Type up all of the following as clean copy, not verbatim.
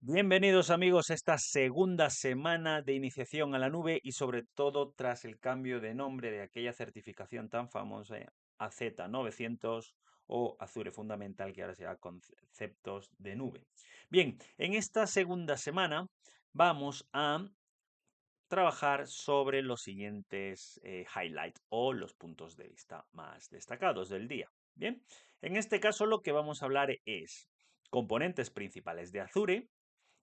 Bienvenidos amigos a esta segunda semana de iniciación a la nube y sobre todo tras el cambio de nombre de aquella certificación tan famosa AZ900 o Azure Fundamental, que ahora se llama Conceptos de Nube. Bien, en esta segunda semana vamos a trabajar sobre los siguientes highlights o los puntos de vista más destacados del día. Bien, en este caso lo que vamos a hablar es componentes principales de Azure,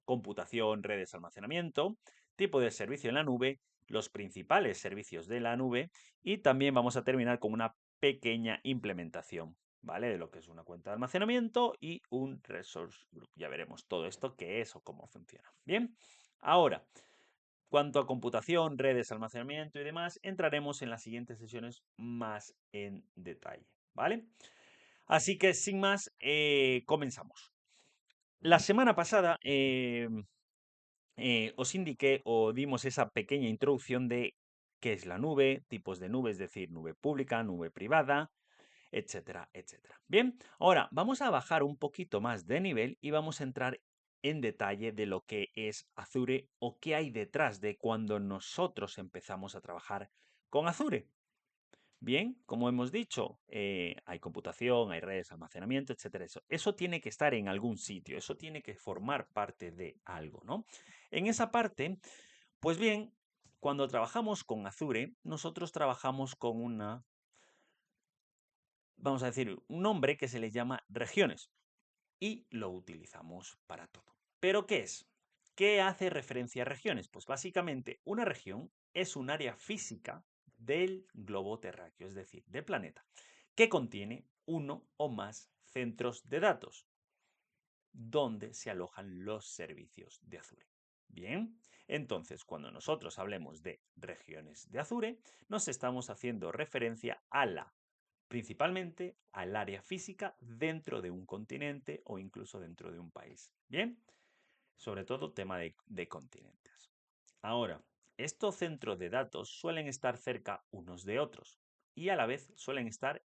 computación, redes, almacenamiento, tipo de servicio en la nube, los principales servicios de la nube y también vamos a terminar con una pequeña implementación, ¿vale? De lo que es una cuenta de almacenamiento y un resource group. Ya veremos todo esto qué es o cómo funciona. Bien, ahora, cuanto a computación, redes, almacenamiento y demás, entraremos en las siguientes sesiones más en detalle, ¿vale? Así que sin más, comenzamos. La semana pasada os indiqué o dimos esa pequeña introducción de qué es la nube, tipos de nube, es decir, nube pública, nube privada, etcétera, etcétera. Bien, ahora vamos a bajar un poquito más de nivel y vamos a entrar en detalle de lo que es Azure o qué hay detrás de cuando nosotros empezamos a trabajar con Azure. Bien, como hemos dicho, hay computación, hay redes, almacenamiento, etcétera. Eso tiene que estar en algún sitio, eso tiene que formar parte de algo, ¿no? En esa parte, pues bien, cuando trabajamos con Azure, nosotros trabajamos con vamos a decir, un nombre que se le llama regiones y lo utilizamos para todo. ¿Pero qué es? ¿Qué hace referencia a regiones? Pues básicamente una región es un área física del globo terráqueo, es decir, del planeta, que contiene uno o más centros de datos donde se alojan los servicios de Azure. Bien, entonces cuando nosotros hablemos de regiones de Azure, nos estamos haciendo referencia a principalmente al área física dentro de un continente o incluso dentro de un país. Bien, sobre todo tema de continentes. Ahora, estos centros de datos suelen estar cerca unos de otros y a la vez suelen estar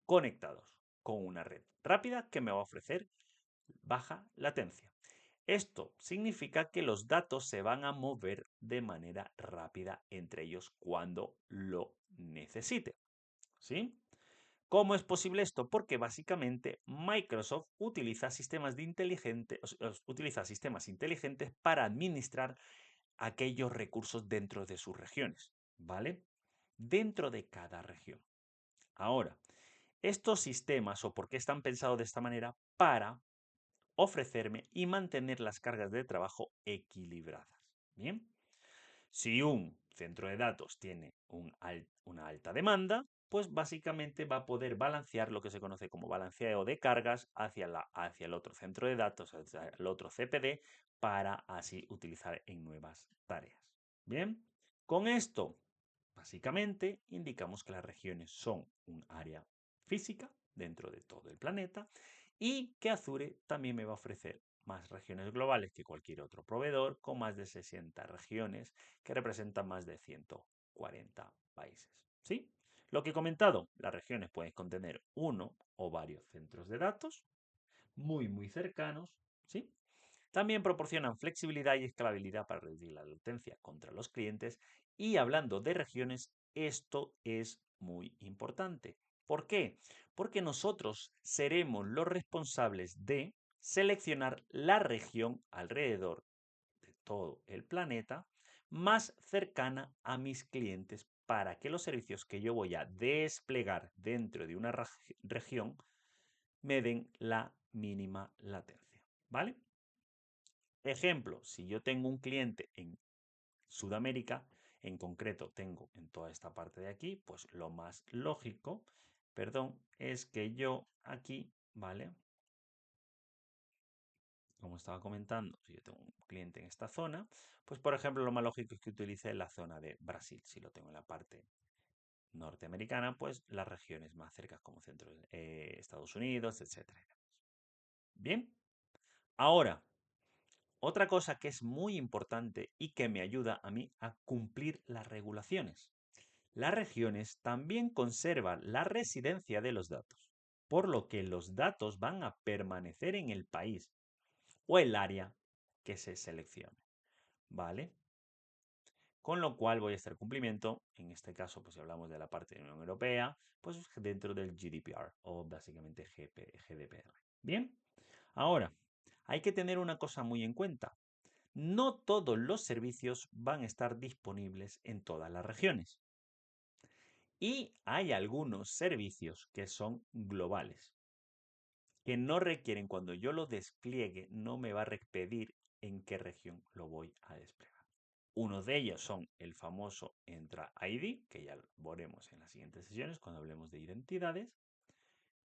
conectados con una red rápida que me va a ofrecer baja latencia. Esto significa que los datos se van a mover de manera rápida entre ellos cuando lo necesite. ¿Sí? ¿Cómo es posible esto? Porque básicamente Microsoft utiliza sistemas inteligentes para administrar aquellos recursos dentro de sus regiones, ¿vale? Dentro de cada región. Ahora, estos sistemas o por qué están pensados de esta manera para ofrecerme y mantener las cargas de trabajo equilibradas. Bien, si un centro de datos tiene una alta demanda, pues básicamente va a poder balancear lo que se conoce como balanceo de cargas hacia el otro centro de datos, hacia el otro CPD, para así utilizar en nuevas tareas. Bien, con esto, básicamente, indicamos que las regiones son un área física dentro de todo el planeta y que Azure también me va a ofrecer más regiones globales que cualquier otro proveedor, con más de 60 regiones que representan más de 140 países. ¿Sí? Lo que he comentado, las regiones pueden contener uno o varios centros de datos muy cercanos, ¿sí? También proporcionan flexibilidad y escalabilidad para reducir la latencia contra los clientes y hablando de regiones, esto es muy importante. ¿Por qué? Porque nosotros seremos los responsables de seleccionar la región alrededor de todo el planeta más cercana a mis clientes para que los servicios que yo voy a desplegar dentro de una región me den la mínima latencia. ¿Vale? Ejemplo, si yo tengo un cliente en Sudamérica, en concreto tengo en toda esta parte de aquí, pues lo más lógico, perdón, es que yo aquí, ¿vale? Como estaba comentando, si yo tengo un cliente en esta zona, pues por ejemplo lo más lógico es que utilice la zona de Brasil. Si lo tengo en la parte norteamericana, pues las regiones más cercas como centro de Estados Unidos, etcétera. Bien, ahora otra cosa que es muy importante y que me ayuda a mí a cumplir las regulaciones. Las regiones también conservan la residencia de los datos, por lo que los datos van a permanecer en el país o el área que se seleccione, ¿vale? Con lo cual voy a estar cumplimiento, en este caso, pues si hablamos de la parte de la Unión Europea, pues dentro del GDPR o básicamente GDPR. Bien, ahora, hay que tener una cosa muy en cuenta. No todos los servicios van a estar disponibles en todas las regiones. Y hay algunos servicios que son globales, que no requieren, cuando yo lo despliegue, no me va a pedir en qué región lo voy a desplegar. Uno de ellos son el famoso Entra ID, que ya lo veremos en las siguientes sesiones cuando hablemos de identidades.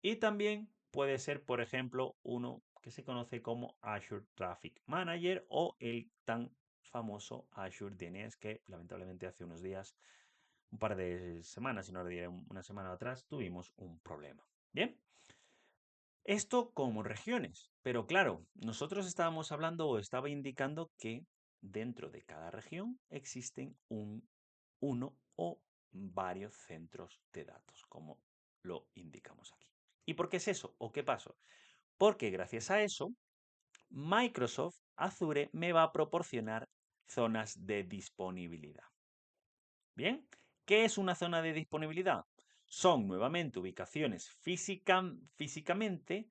Y también puede ser, por ejemplo, uno que se conoce como Azure Traffic Manager o el tan famoso Azure DNS, que lamentablemente hace unos días, un par de semanas, si no le diré una semana atrás, tuvimos un problema. Bien, esto como regiones, pero claro, nosotros estábamos hablando o estaba indicando que dentro de cada región existen uno o varios centros de datos, como lo indicamos aquí. ¿Y por qué es eso? ¿O qué pasó? Porque gracias a eso, Microsoft Azure me va a proporcionar zonas de disponibilidad. Bien, ¿qué es una zona de disponibilidad? Son nuevamente ubicaciones físicamente,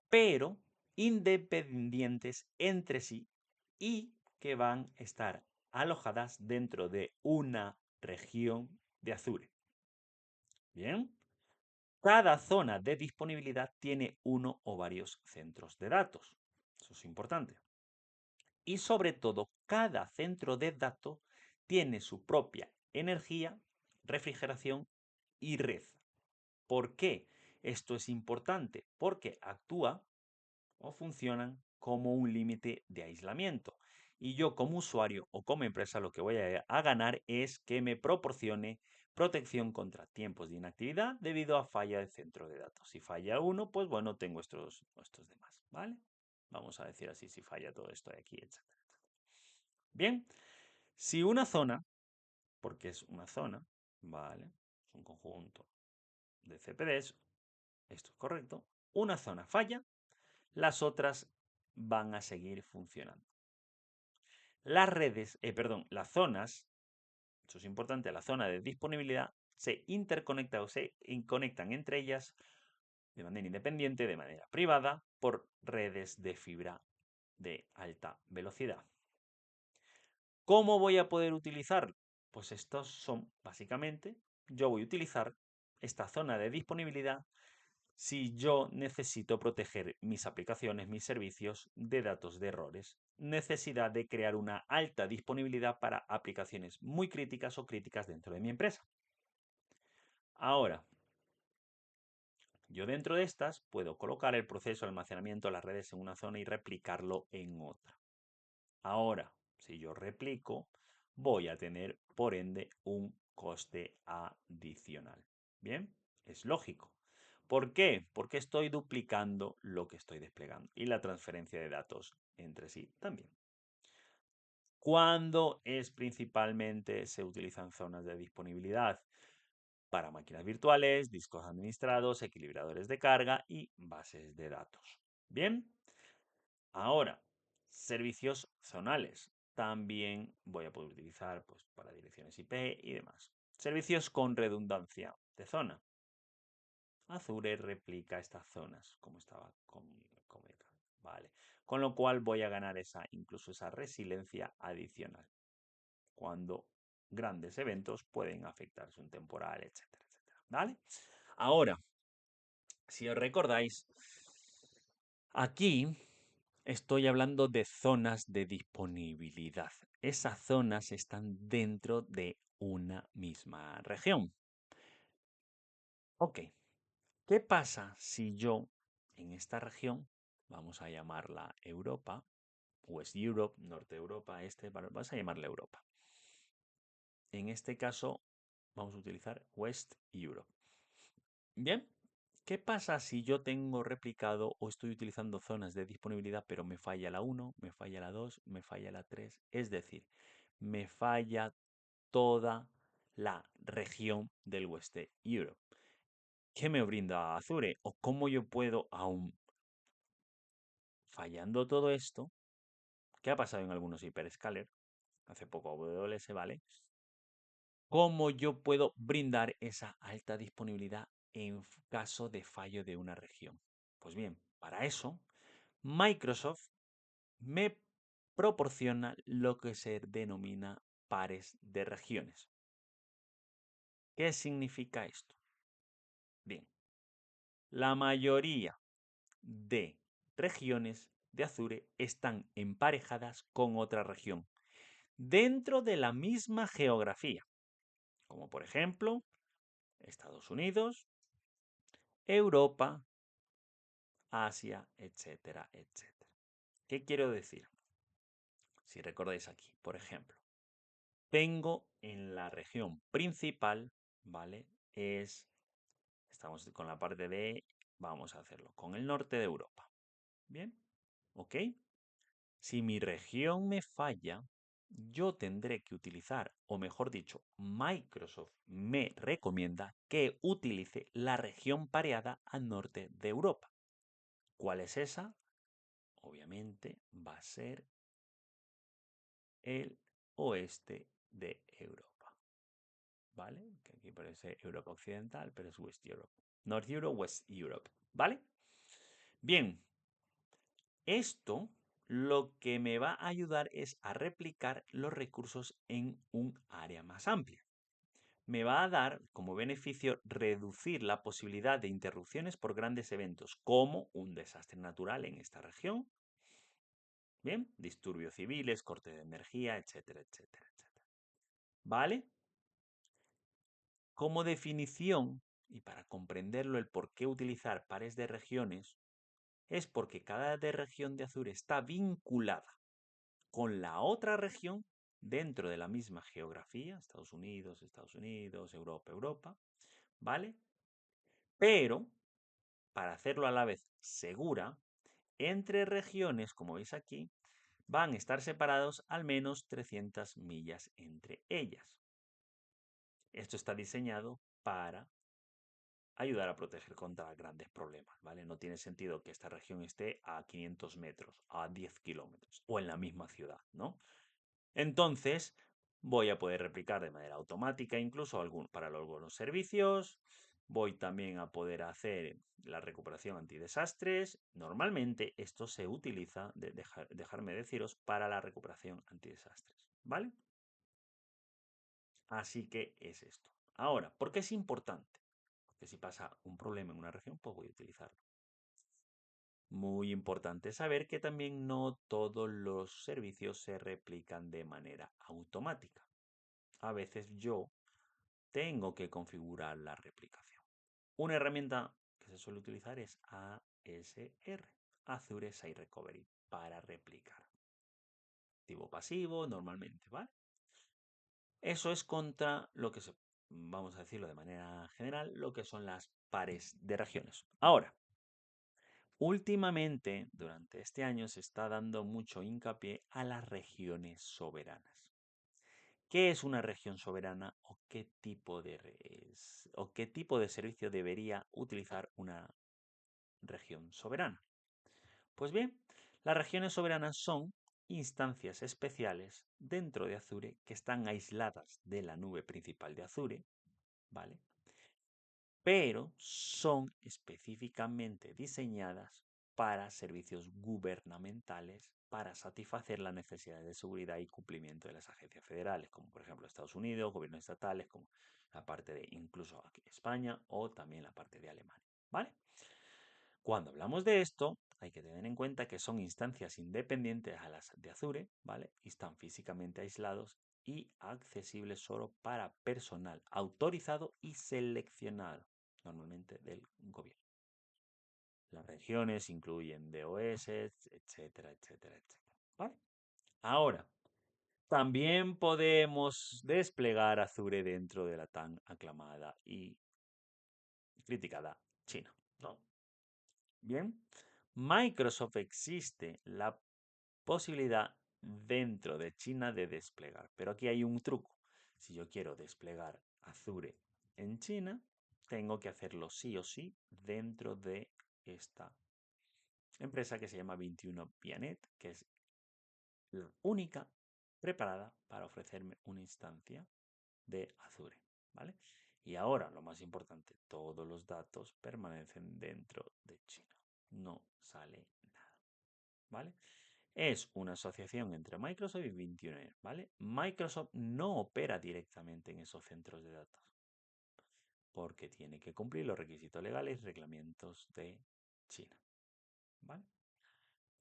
pero independientes entre sí y que van a estar alojadas dentro de una región de Azure. Bien, cada zona de disponibilidad tiene uno o varios centros de datos. Eso es importante. Y sobre todo, cada centro de datos tiene su propia energía, refrigeración y red. ¿Por qué esto es importante? Porque actúa o funcionan como un límite de aislamiento. Y yo como usuario o como empresa lo que voy a ganar es que me proporcione protección contra tiempos de inactividad debido a falla del centro de datos. Si falla uno, pues bueno, tengo estos demás, ¿vale? Vamos a decir así, si falla todo esto de aquí, etc. Bien, si una zona, porque es una zona, ¿vale? Es un conjunto de CPDs, esto es correcto, una zona falla, las otras van a seguir funcionando. Las redes, las zonas, eso es importante, la zona de disponibilidad se interconecta o se conectan entre ellas de manera independiente, de manera privada, por redes de fibra de alta velocidad. ¿Cómo voy a poder utilizarlo? Pues estos son básicamente, yo voy a utilizar esta zona de disponibilidad si yo necesito proteger mis aplicaciones, mis servicios de datos de errores. Necesidad de crear una alta disponibilidad para aplicaciones muy críticas o críticas dentro de mi empresa. Ahora, yo dentro de estas puedo colocar el proceso de almacenamiento de las redes en una zona y replicarlo en otra. Ahora, si yo replico, voy a tener, por ende, un coste adicional. Bien, es lógico. ¿Por qué? Porque estoy duplicando lo que estoy desplegando y la transferencia de datos entre sí también. ¿Cuándo es principalmente se utilizan zonas de disponibilidad? Para máquinas virtuales, discos administrados, equilibradores de carga y bases de datos. Bien, ahora, servicios zonales. También voy a poder utilizar pues, para direcciones IP y demás. Servicios con redundancia de zona. Azure replica estas zonas, como estaba comentando. Vale. Con lo cual voy a ganar incluso esa resiliencia adicional. Cuando grandes eventos pueden afectarse un temporal, etcétera, etcétera. ¿Vale? Ahora, si os recordáis, aquí estoy hablando de zonas de disponibilidad. Esas zonas están dentro de una misma región. Ok, ¿qué pasa si yo en esta región, vamos a llamarla Europa, West Europe, Norte Europa, vamos a llamarla Europa? En este caso vamos a utilizar West Europe. Bien, ¿qué pasa si yo tengo replicado o estoy utilizando zonas de disponibilidad, pero me falla la 1, me falla la 2, me falla la 3? Es decir, me falla toda la región del West Europe. ¿Qué me brinda Azure? ¿O cómo yo puedo, aún fallando todo esto, ¿Qué ha pasado en algunos hyperscaler? Hace poco AWS, ¿vale? ¿Cómo yo puedo brindar esa alta disponibilidad en caso de fallo de una región? Pues bien, para eso, Microsoft me proporciona lo que se denomina pares de regiones. ¿Qué significa esto? Bien, la mayoría de regiones de Azure están emparejadas con otra región dentro de la misma geografía, como por ejemplo Estados Unidos, Europa, Asia, etcétera, etcétera. ¿Qué quiero decir? Si recordáis aquí, por ejemplo, tengo en la región principal, ¿vale? Estamos con la parte de, vamos a hacerlo, con el norte de Europa. ¿Bien? ¿Ok? Si mi región me falla, yo tendré que utilizar, o mejor dicho, Microsoft me recomienda que utilice la región pareada al norte de Europa. ¿Cuál es esa? Obviamente va a ser el oeste de Europa. ¿Vale? Que aquí parece Europa Occidental, pero es West Europe. North Europe, West Europe. ¿Vale? Bien, esto lo que me va a ayudar es a replicar los recursos en un área más amplia. Me va a dar como beneficio reducir la posibilidad de interrupciones por grandes eventos, como un desastre natural en esta región, bien, disturbios civiles, corte de energía, etcétera, etcétera, etcétera. ¿Vale? Como definición, y para comprenderlo el por qué utilizar pares de regiones, es porque cada región de Azure está vinculada con la otra región dentro de la misma geografía, Estados Unidos, Europa, Europa, ¿vale? Pero, para hacerlo a la vez segura, entre regiones, como veis aquí, van a estar separados al menos 300 millas entre ellas. Esto está diseñado para ayudar a proteger contra grandes problemas, ¿vale? No tiene sentido que esta región esté a 500 metros, a 10 kilómetros o en la misma ciudad, ¿no? Entonces, voy a poder replicar de manera automática incluso para algunos servicios. Voy también a poder hacer la recuperación antidesastres. Normalmente esto se utiliza, dejarme deciros, para la recuperación antidesastres, ¿vale? Así que es esto. Ahora, ¿por qué es importante? Porque si pasa un problema en una región, pues voy a utilizarlo. Muy importante saber que también no todos los servicios se replican de manera automática. A veces yo tengo que configurar la replicación. Una herramienta que se suele utilizar es ASR, Azure Site Recovery, para replicar. Activo pasivo, normalmente, ¿vale? Eso es contra lo que vamos a decirlo de manera general, lo que son las pares de regiones. Ahora, últimamente, durante este año, se está dando mucho hincapié a las regiones soberanas. ¿Qué es una región soberana o qué tipo de servicio debería utilizar una región soberana? Pues bien, las regiones soberanas son instancias especiales dentro de Azure que están aisladas de la nube principal de Azure, ¿vale? Pero son específicamente diseñadas para servicios gubernamentales para satisfacer las necesidades de seguridad y cumplimiento de las agencias federales, como por ejemplo Estados Unidos, gobiernos estatales, como la parte de incluso aquí España o también la parte de Alemania, ¿vale? Cuando hablamos de esto, hay que tener en cuenta que son instancias independientes a las de Azure, ¿vale? Y están físicamente aislados y accesibles solo para personal autorizado y seleccionado, normalmente del gobierno. Las regiones incluyen DOS, etcétera, etcétera, etcétera. ¿Vale? Ahora, también podemos desplegar Azure dentro de la tan aclamada y criticada China, ¿no? Bien, Microsoft existe la posibilidad dentro de China de desplegar, pero aquí hay un truco. Si yo quiero desplegar Azure en China, tengo que hacerlo sí o sí dentro de esta empresa que se llama 21 Pianet, que es la única preparada para ofrecerme una instancia de Azure, ¿vale? Y ahora, lo más importante, todos los datos permanecen dentro de China. No sale nada, ¿vale? Es una asociación entre Microsoft y 21, ¿vale? Microsoft no opera directamente en esos centros de datos porque tiene que cumplir los requisitos legales y reglamentos de China, ¿vale?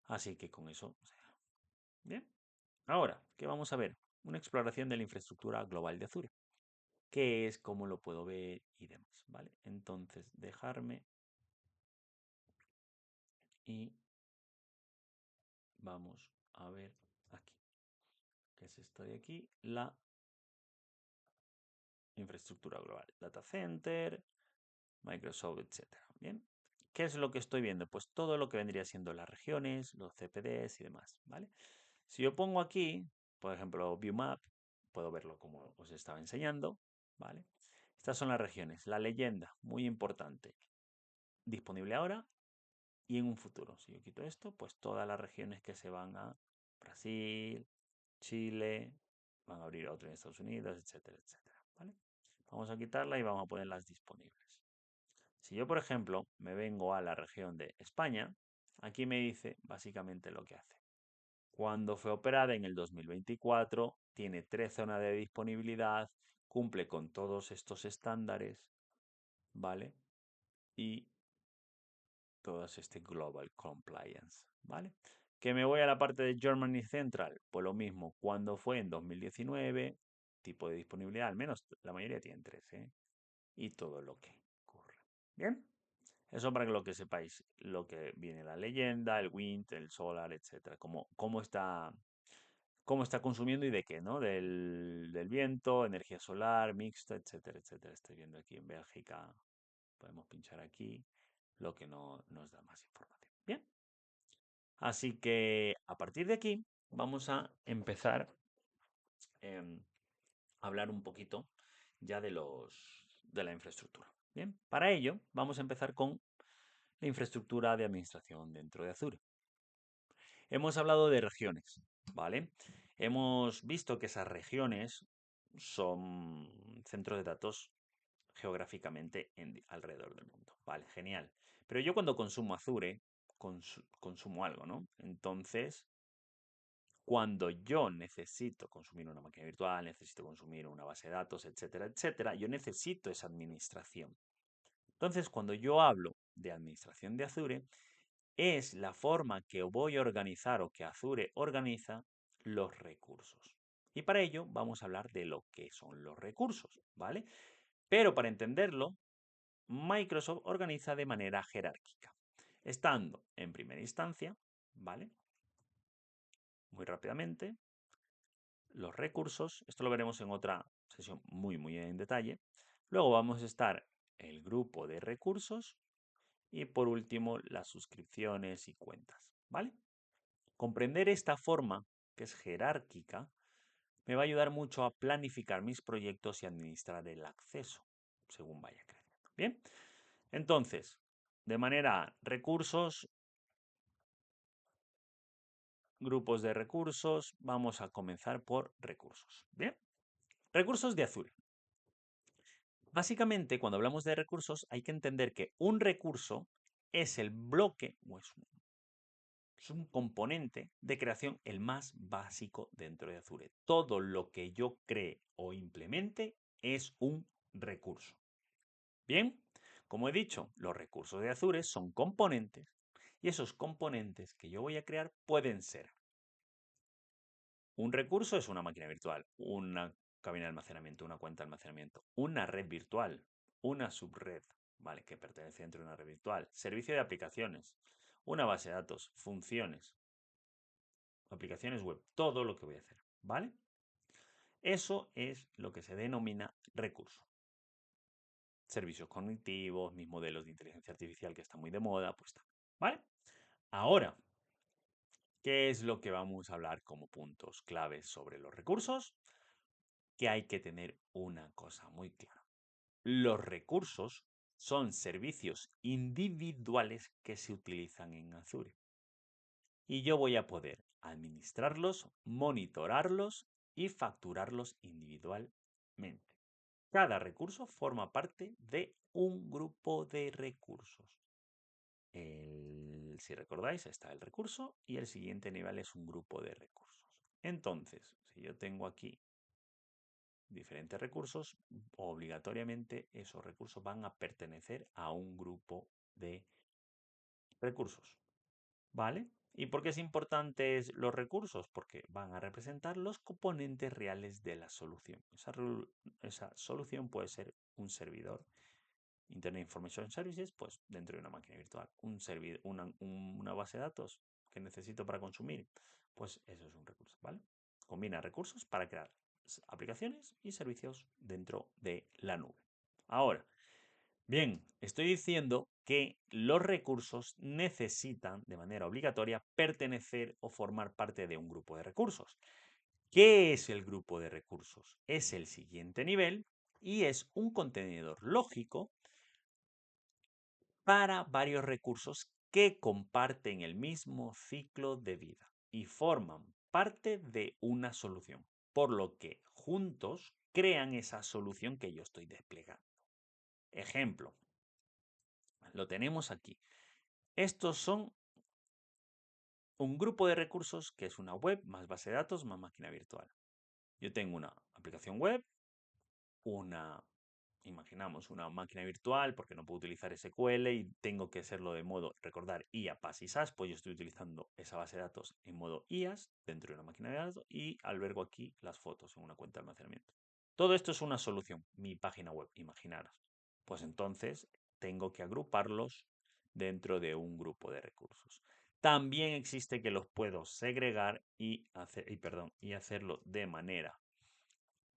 Así que con eso, o sea, bien. Ahora, ¿qué vamos a ver? Una exploración de la infraestructura global de Azure. ¿Qué es? ¿Cómo lo puedo ver? Y demás, ¿vale? Entonces, dejarme y vamos a ver aquí. ¿Qué es esto de aquí? La infraestructura global. Data Center, Microsoft, etcétera. Bien. ¿Qué es lo que estoy viendo? Pues todo lo que vendría siendo las regiones, los CPDs y demás, ¿vale? Si yo pongo aquí, por ejemplo, ViewMap, puedo verlo como os estaba enseñando, ¿vale? Estas son las regiones. La leyenda, muy importante. Disponible ahora y en un futuro. Si yo quito esto, pues todas las regiones que se van a Brasil, Chile, van a abrir otro en Estados Unidos, etcétera, etcétera, ¿vale? Vamos a quitarla y vamos a ponerlas disponibles. Si yo, por ejemplo, me vengo a la región de España, aquí me dice básicamente lo que hace. Cuando fue operada en el 2024, tiene 3 zonas de disponibilidad, cumple con todos estos estándares, ¿vale? Y todas este Global Compliance, ¿vale? Que me voy a la parte de Germany Central, pues lo mismo, cuando fue en 2019, tipo de disponibilidad, al menos la mayoría tienen 3, ¿eh? Y todo lo que ocurre. ¿Bien? Eso para que lo que sepáis, lo que viene la leyenda, el wind, el solar, etcétera, cómo está consumiendo y de qué, ¿no? Del viento, energía solar, mixta, etcétera, etcétera. Estoy viendo aquí en Bélgica, podemos pinchar aquí, lo que no nos da más información. Bien, así que a partir de aquí vamos a empezar a hablar un poquito ya de la infraestructura. Bien, para ello vamos a empezar con la infraestructura de administración dentro de Azure. Hemos hablado de regiones, ¿vale? Hemos visto que esas regiones son centros de datos geográficamente alrededor del mundo. Vale, genial. Pero yo cuando consumo Azure, consumo algo, ¿no? Entonces, cuando yo necesito consumir una máquina virtual, necesito consumir una base de datos, etcétera, etcétera, yo necesito esa administración. Entonces, cuando yo hablo de administración de Azure, es la forma que voy a organizar o que Azure organiza los recursos. Y para ello vamos a hablar de lo que son los recursos, ¿vale? Pero para entenderlo, Microsoft organiza de manera jerárquica, estando en primera instancia, ¿vale? Muy rápidamente, los recursos, esto lo veremos en otra sesión muy en detalle. Luego vamos a estar el grupo de recursos y por último las suscripciones y cuentas, ¿vale? Comprender esta forma, que es jerárquica, me va a ayudar mucho a planificar mis proyectos y administrar el acceso según vaya creciendo. Bien, entonces, de manera recursos, grupos de recursos, vamos a comenzar por recursos. Bien, recursos de Azure. Básicamente, cuando hablamos de recursos, hay que entender que un recurso es el bloque o es un componente de creación el más básico dentro de Azure. Todo lo que yo cree o implemente es un recurso. Bien, como he dicho, los recursos de Azure son componentes y esos componentes que yo voy a crear pueden ser. Un recurso es una máquina virtual, una cabina de almacenamiento, una cuenta de almacenamiento, una red virtual, una subred, ¿vale? Que pertenece dentro de una red virtual, servicio de aplicaciones, una base de datos, funciones, aplicaciones web, todo lo que voy a hacer, ¿vale? Eso es lo que se denomina recurso. Servicios cognitivos, mis modelos de inteligencia artificial que están muy de moda, pues está, ¿vale? Ahora, ¿qué es lo que vamos a hablar como puntos claves sobre los recursos? Que hay que tener una cosa muy clara. Los recursos son servicios individuales que se utilizan en Azure. Y yo voy a poder administrarlos, monitorarlos y facturarlos individualmente. Cada recurso forma parte de un grupo de recursos. Si recordáis, está el recurso y el siguiente nivel es un grupo de recursos. Entonces, si yo tengo aquí diferentes recursos, obligatoriamente esos recursos van a pertenecer a un grupo de recursos. ¿Vale? ¿Y por qué es importante los recursos? Porque van a representar los componentes reales de la solución. Esa solución puede ser un servidor, Internet Information Services, pues dentro de una máquina virtual. Una base de datos que necesito para consumir, pues eso es un recurso, ¿vale? Combina recursos para crear aplicaciones y servicios dentro de la nube. Ahora, bien, estoy diciendo que los recursos necesitan de manera obligatoria pertenecer o formar parte de un grupo de recursos. ¿Qué es el grupo de recursos? Es el siguiente nivel y es un contenedor lógico para varios recursos que comparten el mismo ciclo de vida y forman parte de una solución, por lo que juntos crean esa solución que yo estoy desplegando. Ejemplo, lo tenemos aquí. Estos son un grupo de recursos que es una web más base de datos más máquina virtual. Yo tengo una aplicación web, imaginamos una máquina virtual porque no puedo utilizar SQL y tengo que hacerlo de modo, recordar, IA, PAS y SAS, pues yo estoy utilizando esa base de datos en modo IaaS dentro de una máquina de datos y albergo aquí las fotos en una cuenta de almacenamiento. Todo esto es una solución, mi página web, imaginaros. Pues entonces tengo que agruparlos dentro de un grupo de recursos. También existe que los puedo segregar y hacerlo de manera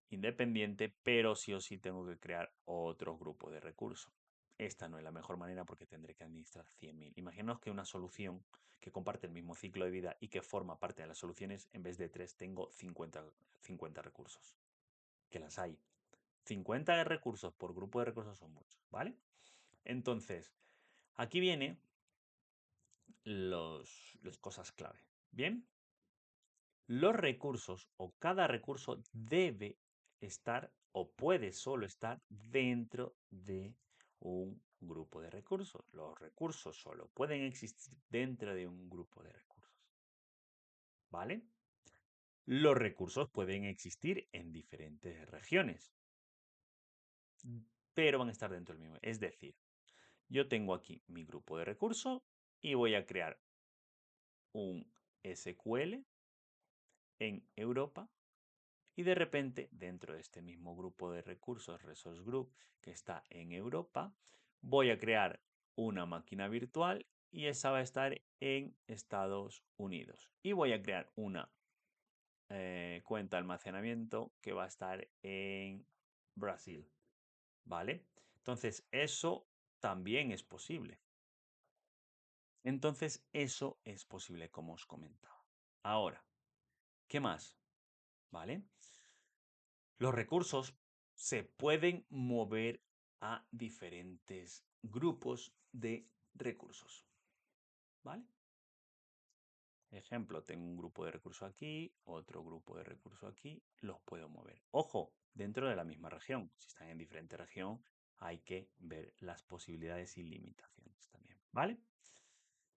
independiente, pero sí o sí tengo que crear otro grupo de recursos. Esta no es la mejor manera porque tendré que administrar 100.000. Imaginaos que una solución que comparte el mismo ciclo de vida y que forma parte de las soluciones, en vez de 3 tengo 50 recursos. Que las hay. 50 de recursos por grupo de recursos son muchos, ¿vale? Entonces, aquí viene las cosas clave. ¿Bien? Los recursos o cada recurso debe estar o puede solo estar dentro de un grupo de recursos. Los recursos solo pueden existir dentro de un grupo de recursos. ¿Vale? Los recursos pueden existir en diferentes regiones, pero van a estar dentro del mismo. Es decir, yo tengo aquí mi grupo de recursos y voy a crear un SQL en Europa. Y de repente, dentro de este mismo grupo de recursos, Resource Group, que está en Europa, voy a crear una máquina virtual y esa va a estar en Estados Unidos. Y voy a crear una cuenta de almacenamiento que va a estar en Brasil. ¿Vale? Entonces, eso también es posible. Entonces, eso es posible, como os comentaba. Ahora, ¿qué más? ¿Vale? Los recursos se pueden mover a diferentes grupos de recursos. ¿Vale? Ejemplo, tengo un grupo de recursos aquí, otro grupo de recursos aquí, los puedo mover. Ojo, dentro de la misma región. Si están en diferente región, hay que ver las posibilidades y limitaciones también. ¿Vale?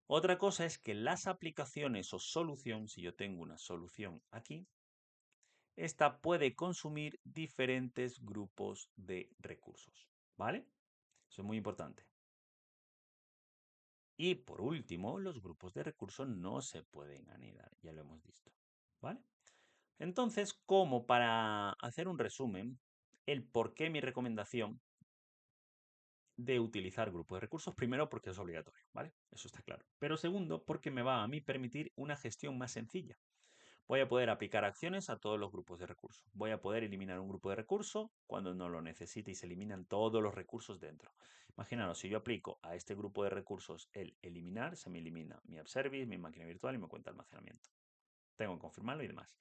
Otra cosa es que las aplicaciones o solución, si yo tengo una solución aquí, esta puede consumir diferentes grupos de recursos, ¿vale? Eso es muy importante. Y por último, los grupos de recursos no se pueden anidar, ya lo hemos visto, ¿vale? Entonces, como para hacer un resumen, el por qué mi recomendación de utilizar grupos de recursos, primero porque es obligatorio, ¿vale? Eso está claro. Pero segundo, porque me va a mí permitir una gestión más sencilla. Voy a poder aplicar acciones a todos los grupos de recursos. Voy a poder eliminar un grupo de recursos cuando no lo necesite y se eliminan todos los recursos dentro. Imaginaros, si yo aplico a este grupo de recursos el eliminar, se me elimina mi app service, mi máquina virtual y mi cuenta de almacenamiento. Tengo que confirmarlo y demás.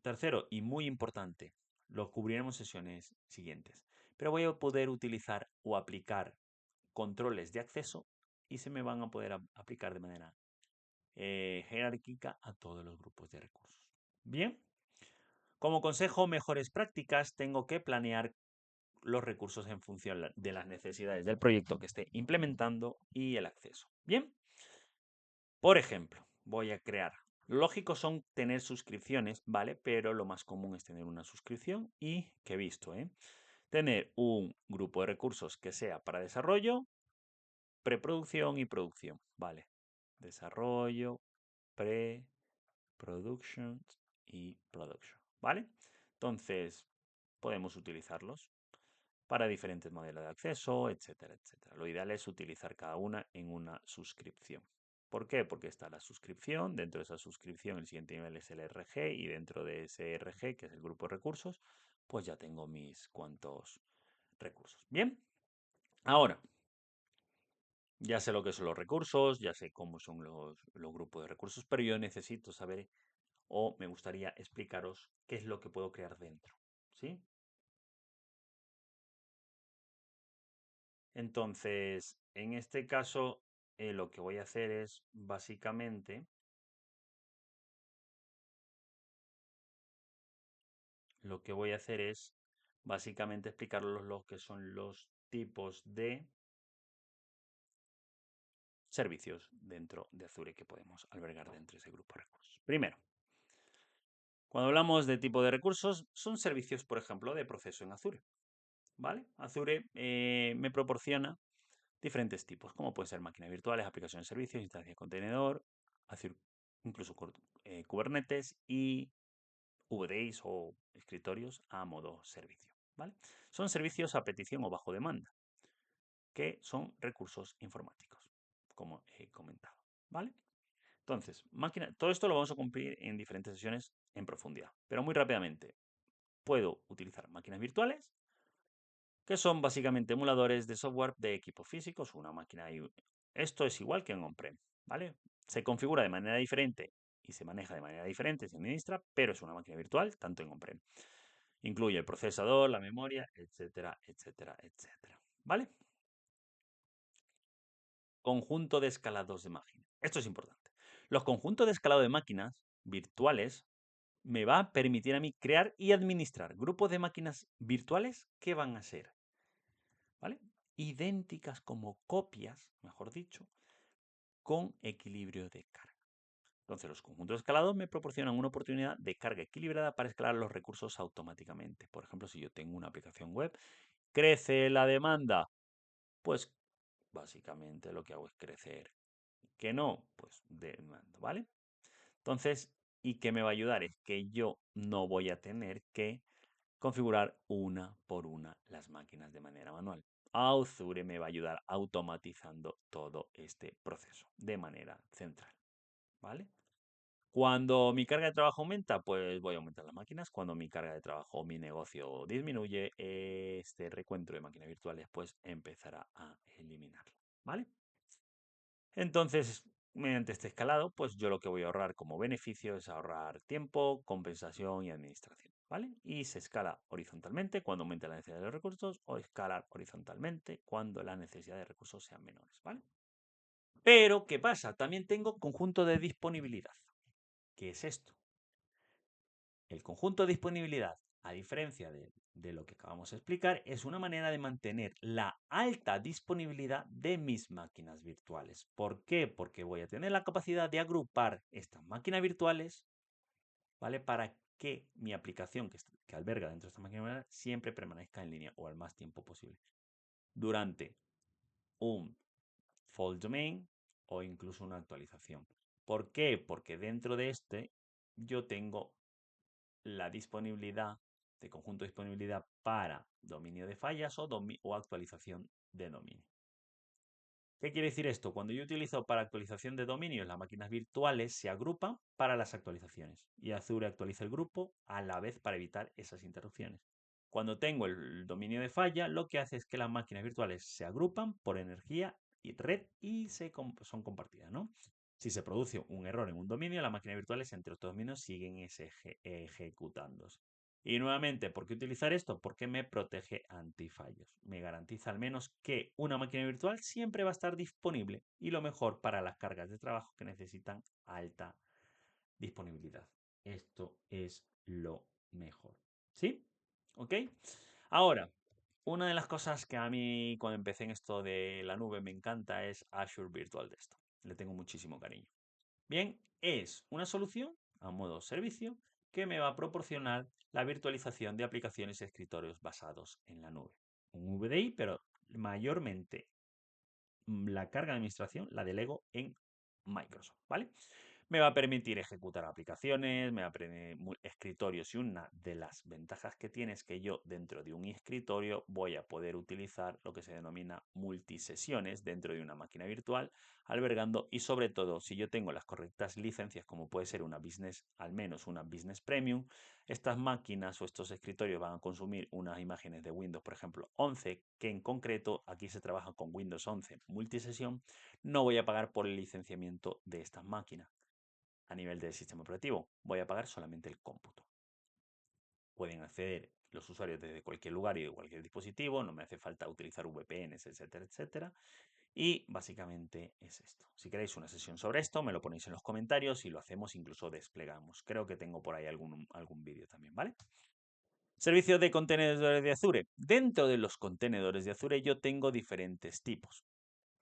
Tercero, y muy importante, lo cubriremos en sesiones siguientes, pero voy a poder utilizar o aplicar controles de acceso y se me van a poder aplicar de manera jerárquica a todos los grupos de recursos. Bien, como consejo, mejores prácticas, tengo que planear los recursos en función de las necesidades del proyecto que esté implementando y el acceso. Bien, por ejemplo, voy a crear. Lo lógico son tener suscripciones, ¿vale? Pero lo más común es tener una suscripción y que he visto, tener un grupo de recursos que sea para desarrollo, preproducción y producción, ¿vale? Desarrollo, pre-production y production, ¿vale? Entonces, podemos utilizarlos para diferentes modelos de acceso, etcétera, etcétera. Lo ideal es utilizar cada una en una suscripción. ¿Por qué? Porque está la suscripción, dentro de esa suscripción el siguiente nivel es el RG y dentro de ese RG, que es el grupo de recursos, pues ya tengo mis cuantos recursos. Bien, ahora ya sé lo que son los recursos, ya sé cómo son los grupos de recursos, pero yo necesito saber o me gustaría explicaros qué es lo que puedo crear dentro. ¿Sí? Entonces, en este caso, lo que voy a hacer es básicamente, explicaros lo que son los tipos de servicios dentro de Azure que podemos albergar dentro de ese grupo de recursos. Primero, cuando hablamos de tipo de recursos, son servicios, por ejemplo, de proceso en Azure. ¿Vale? Azure me proporciona diferentes tipos, como pueden ser máquinas virtuales, aplicaciones de servicios, instancias de contenedor, Azure, incluso Kubernetes y VDIs o escritorios a modo servicio. ¿Vale? Son servicios a petición o bajo demanda, que son recursos informáticos, como he comentado. ¿Vale? Entonces, todo esto lo vamos a cumplir en diferentes sesiones en profundidad, pero muy rápidamente. Puedo utilizar máquinas virtuales, que son básicamente emuladores de software de equipos físicos, una máquina. Esto es igual que en on-prem, ¿vale? Se configura de manera diferente y se maneja de manera diferente, se administra, pero es una máquina virtual, tanto en on-prem. Incluye el procesador, la memoria, etcétera, etcétera, etcétera. ¿Vale? Conjunto de escalados de máquinas. Esto es importante. Los conjuntos de escalado de máquinas virtuales me va a permitir a mí crear y administrar grupos de máquinas virtuales que van a ser, ¿vale? Idénticas como copias, mejor dicho, con equilibrio de carga. Entonces, los conjuntos escalados me proporcionan una oportunidad de carga equilibrada para escalar los recursos automáticamente. Por ejemplo, si yo tengo una aplicación web, crece la demanda, pues básicamente lo que hago es crecer. Que no, pues demanda, ¿vale? Entonces, ¿y qué me va a ayudar? Es que yo no voy a tener que configurar una por una las máquinas de manera manual. Azure me va a ayudar automatizando todo este proceso de manera central, ¿vale? Cuando mi carga de trabajo aumenta, pues voy a aumentar las máquinas. Cuando mi carga de trabajo o mi negocio disminuye, este recuento de máquinas virtuales pues empezará a eliminarlo, ¿vale? Entonces, mediante este escalado, pues yo lo que voy a ahorrar como beneficio es ahorrar tiempo, compensación y administración, ¿vale? Y se escala horizontalmente cuando aumente la necesidad de los recursos o escalar horizontalmente cuando la necesidad de recursos sean menores, ¿vale? Pero, ¿qué pasa? También tengo conjunto de disponibilidad. ¿Qué es esto? El conjunto de disponibilidad, a diferencia de lo que acabamos de explicar, es una manera de mantener la alta disponibilidad de mis máquinas virtuales. ¿Por qué? Porque voy a tener la capacidad de agrupar estas máquinas virtuales, ¿vale? Para que mi aplicación que alberga dentro de esta máquina virtual siempre permanezca en línea o al más tiempo posible. Durante un fault domain o incluso una actualización. ¿Por qué? Porque dentro de este yo tengo la disponibilidad de conjunto de disponibilidad para dominio de fallas o actualización de dominio. ¿Qué quiere decir esto? Cuando yo utilizo para actualización de dominio, las máquinas virtuales se agrupan para las actualizaciones y Azure actualiza el grupo a la vez para evitar esas interrupciones. Cuando tengo el dominio de falla, lo que hace es que las máquinas virtuales se agrupan por energía y red y son compartidas, ¿no? Si se produce un error en un dominio, las máquinas virtuales entre otros dominios siguen ejecutándose. Y nuevamente, ¿por qué utilizar esto? Porque me protege antifallos. Me garantiza al menos que una máquina virtual siempre va a estar disponible y lo mejor para las cargas de trabajo que necesitan alta disponibilidad. Esto es lo mejor. ¿Sí? ¿Ok? Ahora, una de las cosas que a mí cuando empecé en esto de la nube me encanta es Azure Virtual Desktop. Le tengo muchísimo cariño. Bien, es una solución a modo servicio que me va a proporcionar la virtualización de aplicaciones y escritorios basados en la nube. Un VDI, pero mayormente la carga de administración la delego en Microsoft, ¿vale? Me va a permitir ejecutar aplicaciones, me va a permitir escritorios y una de las ventajas que tiene es que yo dentro de un escritorio voy a poder utilizar lo que se denomina multisesiones dentro de una máquina virtual, albergando y sobre todo si yo tengo las correctas licencias como puede ser una business, al menos una business premium, estas máquinas o estos escritorios van a consumir unas imágenes de Windows, por ejemplo, 11, que en concreto aquí se trabaja con Windows 11 multisesión, no voy a pagar por el licenciamiento de estas máquinas a nivel del sistema operativo. Voy a pagar solamente el cómputo. Pueden acceder los usuarios desde cualquier lugar y de cualquier dispositivo, no me hace falta utilizar VPNs, etcétera, etcétera. Y básicamente es esto. Si queréis una sesión sobre esto, me lo ponéis en los comentarios y lo hacemos, incluso desplegamos. Creo que tengo por ahí algún vídeo también, ¿vale? Servicio de contenedores de Azure. Dentro de los contenedores de Azure yo tengo diferentes tipos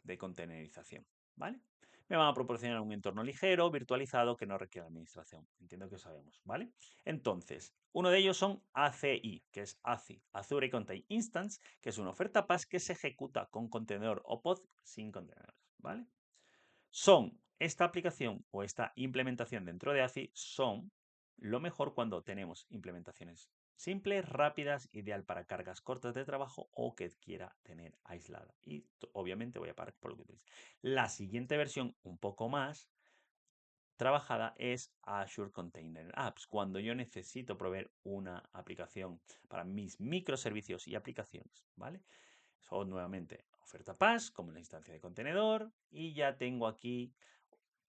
de containerización, ¿vale? Me van a proporcionar un entorno ligero, virtualizado, que no requiere administración. Entiendo que sabemos, ¿vale? Entonces, uno de ellos son ACI, que es ACI, Azure Container Instance, que es una oferta PaaS que se ejecuta con contenedor o pod sin contenedores, ¿vale? Esta aplicación o esta implementación dentro de ACI son lo mejor cuando tenemos implementaciones simples, rápidas, ideal para cargas cortas de trabajo o que quiera tener aislada. Y obviamente voy a parar por lo que utilice. La siguiente versión, un poco más trabajada, es Azure Container Apps. Cuando yo necesito proveer una aplicación para mis microservicios y aplicaciones, ¿vale? Son nuevamente oferta PaaS, como la instancia de contenedor, y ya tengo aquí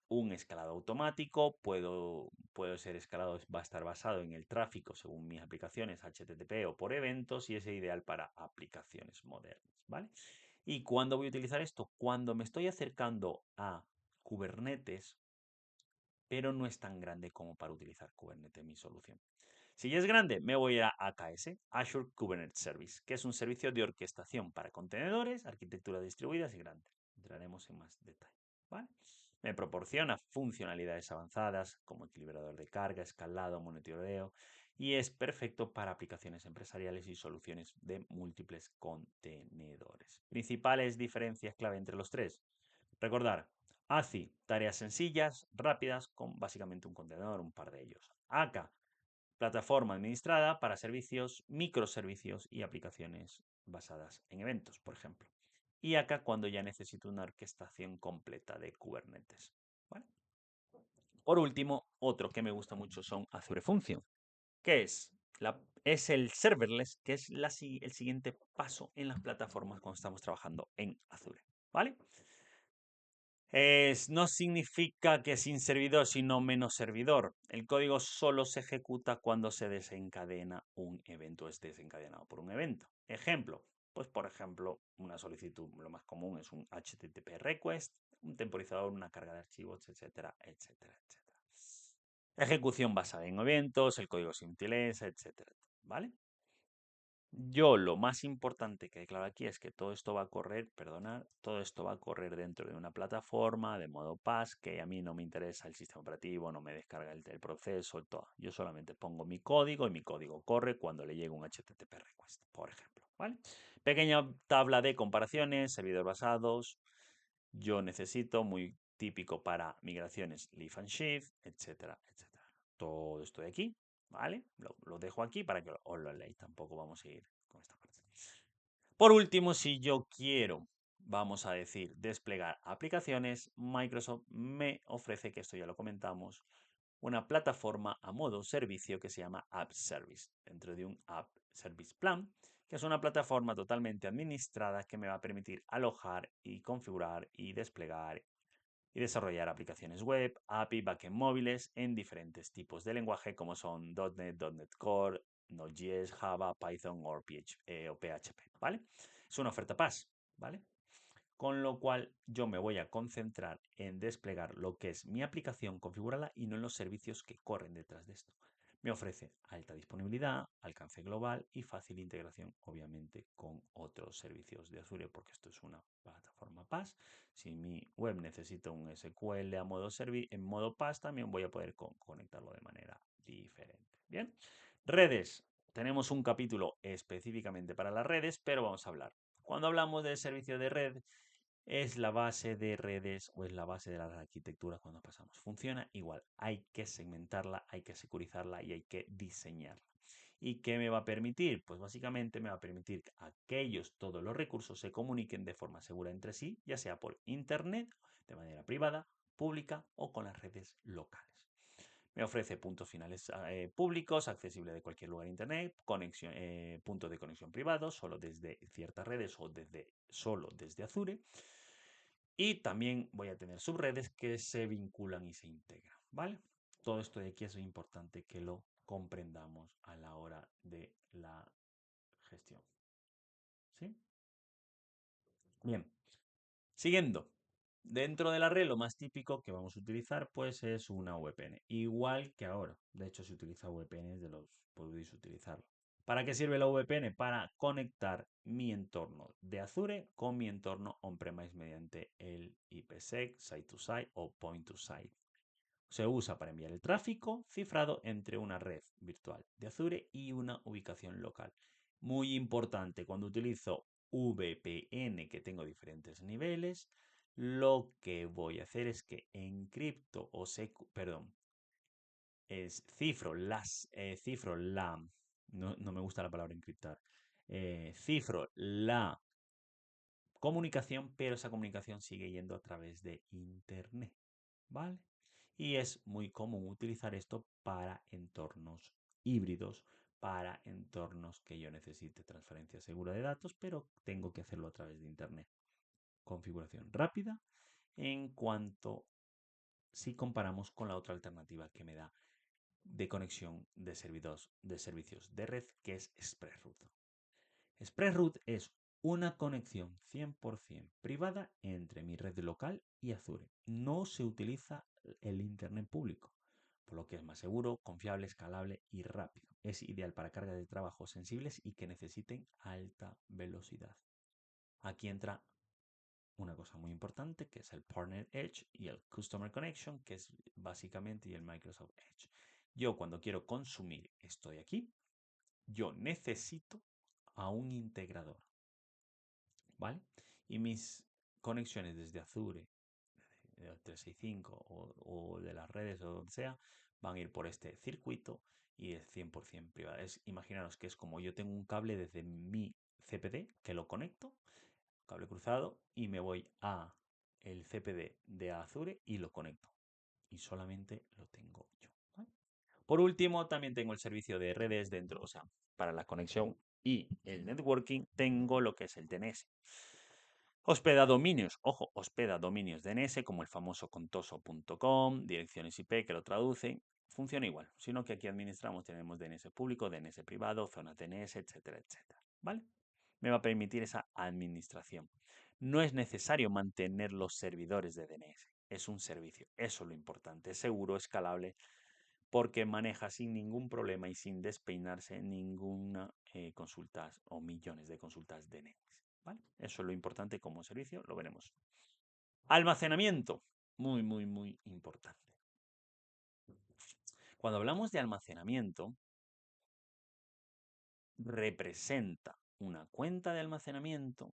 un escalado automático, puedo ser escalado, va a estar basado en el tráfico según mis aplicaciones HTTP o por eventos y es ideal para aplicaciones modernas, ¿vale? ¿Y cuándo voy a utilizar esto? Cuando me estoy acercando a Kubernetes, pero no es tan grande como para utilizar Kubernetes mi solución. Si ya es grande, me voy a AKS, Azure Kubernetes Service, que es un servicio de orquestación para contenedores, arquitecturas distribuidas y grandes. Entraremos en más detalle, ¿vale? Me proporciona funcionalidades avanzadas como equilibrador de carga, escalado, monitoreo y es perfecto para aplicaciones empresariales y soluciones de múltiples contenedores. Principales diferencias clave entre los tres. Recordar, ACI, tareas sencillas, rápidas, con básicamente un contenedor, un par de ellos. AK, plataforma administrada para servicios, microservicios y aplicaciones basadas en eventos, por ejemplo. Y acá cuando ya necesito una orquestación completa de Kubernetes. ¿Vale? Por último, otro que me gusta mucho son Azure Function, que es el serverless, que es el siguiente paso en las plataformas cuando estamos trabajando en Azure. ¿Vale? No significa que sin servidor, sino menos servidor. El código solo se ejecuta cuando se desencadena un evento, es desencadenado por un evento. Ejemplo, pues por ejemplo, una solicitud, lo más común es un HTTP request, un temporizador, una carga de archivos, etcétera, etcétera, etcétera. Ejecución basada en eventos, el código se utiliza, etcétera, ¿vale? Yo lo más importante que declaro aquí es que todo esto va a correr, perdonad, todo esto va a correr dentro de una plataforma de modo PaaS, que a mí no me interesa el sistema operativo, no me descarga el proceso, todo. Yo solamente pongo mi código y mi código corre cuando le llega un HTTP request, por ejemplo, ¿vale? Pequeña tabla de comparaciones, servidores basados, yo necesito, muy típico para migraciones, lift and shift, etcétera, etcétera. Todo esto de aquí, ¿vale? Lo dejo aquí para que os lo leáis. Tampoco vamos a ir con esta parte. Por último, si yo quiero, vamos a decir, desplegar aplicaciones, Microsoft me ofrece, que esto ya lo comentamos, una plataforma a modo servicio que se llama App Service, dentro de un App Service Plan, que es una plataforma totalmente administrada que me va a permitir alojar y configurar y desplegar y desarrollar aplicaciones web, API, backend móviles en diferentes tipos de lenguaje como son .NET, .NET Core, Node.js, Java, Python o PHP, ¿vale? Es una oferta PaaS, ¿vale? Con lo cual yo me voy a concentrar en desplegar lo que es mi aplicación, configurarla y no en los servicios que corren detrás de esto. Me ofrece alta disponibilidad, alcance global y fácil integración, obviamente, con otros servicios de Azure, porque esto es una plataforma PaaS. Si mi web necesita un SQL a modo en modo PaaS, también voy a poder conectarlo de manera diferente. Bien, redes. Tenemos un capítulo específicamente para las redes, pero vamos a hablar. Cuando hablamos del servicio de red, es la base de redes o es la base de las arquitecturas cuando pasamos. Funciona igual. Hay que segmentarla, hay que securizarla y hay que diseñarla. ¿Y qué me va a permitir? Pues básicamente me va a permitir que todos los recursos se comuniquen de forma segura entre sí, ya sea por internet, de manera privada, pública o con las redes locales. Me ofrece puntos finales públicos, accesible de cualquier lugar de internet, puntos de conexión privados, solo desde ciertas redes o solo desde Azure. Y también voy a tener subredes que se vinculan y se integran, ¿vale? Todo esto de aquí es importante que lo comprendamos a la hora de la gestión. ¿Sí? Bien. Siguiendo. Dentro de la red, lo más típico que vamos a utilizar, pues es una VPN. Igual que ahora. De hecho, se utiliza VPN de los podéis utilizarlo. ¿Para qué sirve la VPN? Para conectar mi entorno de Azure con mi entorno on-premise mediante el IPsec, Site-to-Site o Point-to-Site. Se usa para enviar el tráfico cifrado entre una red virtual de Azure y una ubicación local. Muy importante, cuando utilizo VPN, que tengo diferentes niveles, lo que voy a hacer es que encripto o cifro la, no me gusta la palabra encriptar, cifro la comunicación, pero esa comunicación sigue yendo a través de Internet, ¿vale? Y es muy común utilizar esto para entornos híbridos, para entornos que yo necesite transferencia segura de datos, pero tengo que hacerlo a través de Internet. Configuración rápida en cuanto si comparamos con la otra alternativa que me da de conexión de servicios de red, que es ExpressRoute. ExpressRoute es una conexión 100% privada entre mi red local y Azure. No se utiliza el Internet público, por lo que es más seguro, confiable, escalable y rápido. Es ideal para cargas de trabajo sensibles y que necesiten alta velocidad. Aquí entra una cosa muy importante que es el Partner Edge y el Customer Connection, que es básicamente y el Microsoft Edge. Yo cuando quiero consumir estoy aquí, yo necesito a un integrador, ¿vale? Y mis conexiones desde Azure, de 365 o de las redes o donde sea, van a ir por este circuito y es 100% privado. Imaginaros que es como yo tengo un cable desde mi CPD que lo conecto, cable cruzado, y me voy a el CPD de Azure y lo conecto. Y solamente lo tengo yo, ¿vale? Por último, también tengo el servicio de redes dentro, o sea, para la conexión y el networking, tengo lo que es el DNS. Hospeda dominios, ojo, hospeda dominios DNS como el famoso contoso.com, direcciones IP que lo traducen. Funciona igual, sino que aquí administramos, tenemos DNS público, DNS privado, zonas DNS, etcétera, etcétera. ¿Vale? Me va a permitir esa administración. No es necesario mantener los servidores de DNS. Es un servicio. Eso es lo importante. Es seguro, escalable, porque maneja sin ningún problema y sin despeinarse ninguna consultas o millones de consultas DNS. ¿Vale? Eso es lo importante como servicio, lo veremos. Almacenamiento, muy, muy, muy importante. Cuando hablamos de almacenamiento, representa una cuenta de almacenamiento,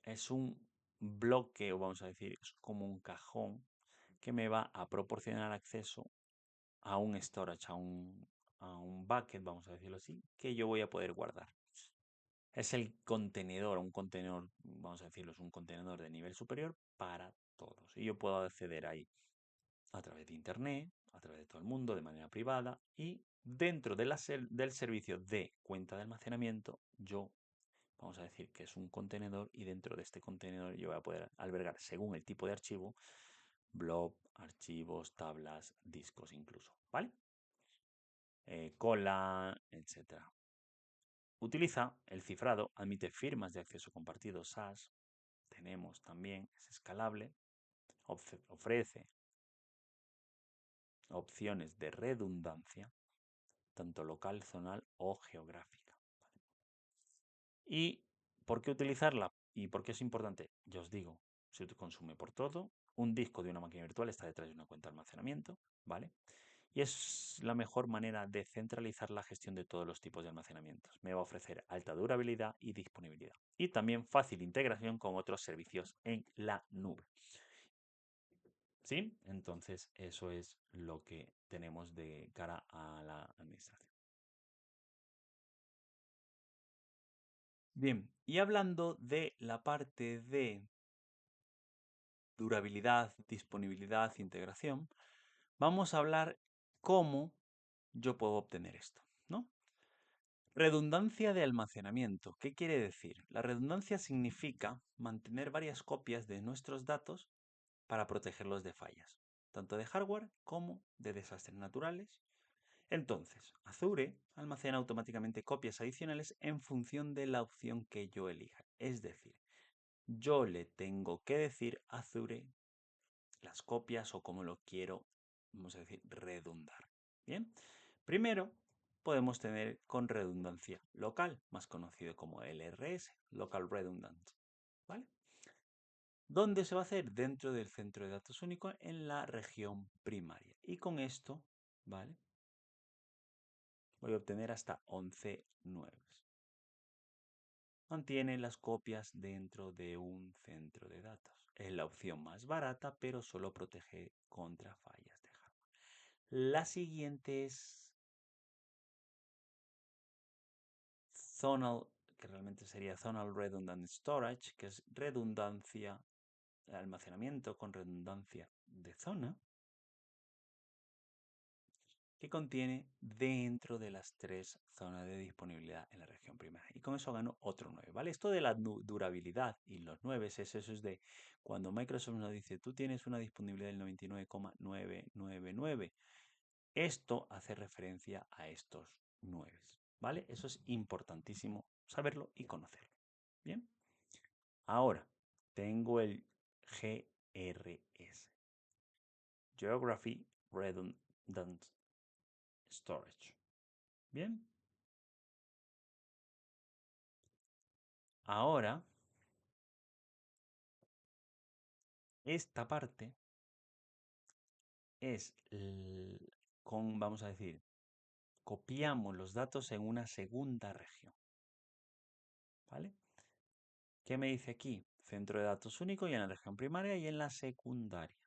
es un bloque, o vamos a decir, es como un cajón que me va a proporcionar acceso a un storage, a un bucket, vamos a decirlo así, que yo voy a poder guardar. Es el contenedor, un contenedor, vamos a decirlo, es un contenedor de nivel superior para todos. Y yo puedo acceder ahí a través de Internet, a través de todo el mundo, de manera privada. Y dentro del servicio de cuenta de almacenamiento, yo, vamos a decir que es un contenedor y dentro de este contenedor yo voy a poder albergar, según el tipo de archivo, blob, archivos, tablas, discos incluso. ¿Vale? cola, etc. Utiliza el cifrado, admite firmas de acceso compartido SAS. Tenemos también, es escalable, ofrece opciones de redundancia, tanto local, zonal o geográfica. ¿Y por qué utilizarla? ¿Y por qué es importante? Ya os digo, se consume por todo. Un disco de una máquina virtual está detrás de una cuenta de almacenamiento, ¿vale? Y es la mejor manera de centralizar la gestión de todos los tipos de almacenamientos. Me va a ofrecer alta durabilidad y disponibilidad. Y también fácil integración con otros servicios en la nube. ¿Sí? Entonces, eso es lo que tenemos de cara a la administración. Bien, y hablando de la parte de durabilidad, disponibilidad, integración, vamos a hablar cómo yo puedo obtener esto, ¿no? Redundancia de almacenamiento. ¿Qué quiere decir? La redundancia significa mantener varias copias de nuestros datos para protegerlos de fallas, tanto de hardware como de desastres naturales. Entonces, Azure almacena automáticamente copias adicionales en función de la opción que yo elija. Es decir, yo le tengo que decir a Azure las copias o cómo lo quiero, vamos a decir, redundar. Bien, primero podemos tener con redundancia local, más conocido como LRS, Local Redundant, ¿vale? ¿Dónde se va a hacer? Dentro del centro de datos único en la región primaria. Y con esto, ¿vale? Voy a obtener hasta 11 nuevos. Mantiene las copias dentro de un centro de datos. Es la opción más barata, pero solo protege contra fallas de hardware. La siguiente es Zonal, que realmente sería Zonal Redundant Storage, que es redundancia, almacenamiento con redundancia de zona, que contiene dentro de las 3 zonas de disponibilidad en la región primaria. Y con eso gano otro 9, ¿vale? Esto de la durabilidad y los 9 es eso, es de cuando Microsoft nos dice, tú tienes una disponibilidad del 99,999. Esto hace referencia a estos 9, ¿vale? Eso es importantísimo saberlo y conocerlo. Bien, ahora tengo el GRS, Geography Redundant Storage. Bien, ahora esta parte es con, vamos a decir, copiamos los datos en una segunda región, ¿vale? ¿Qué me dice aquí? Centro de datos único y en la región primaria y en la secundaria.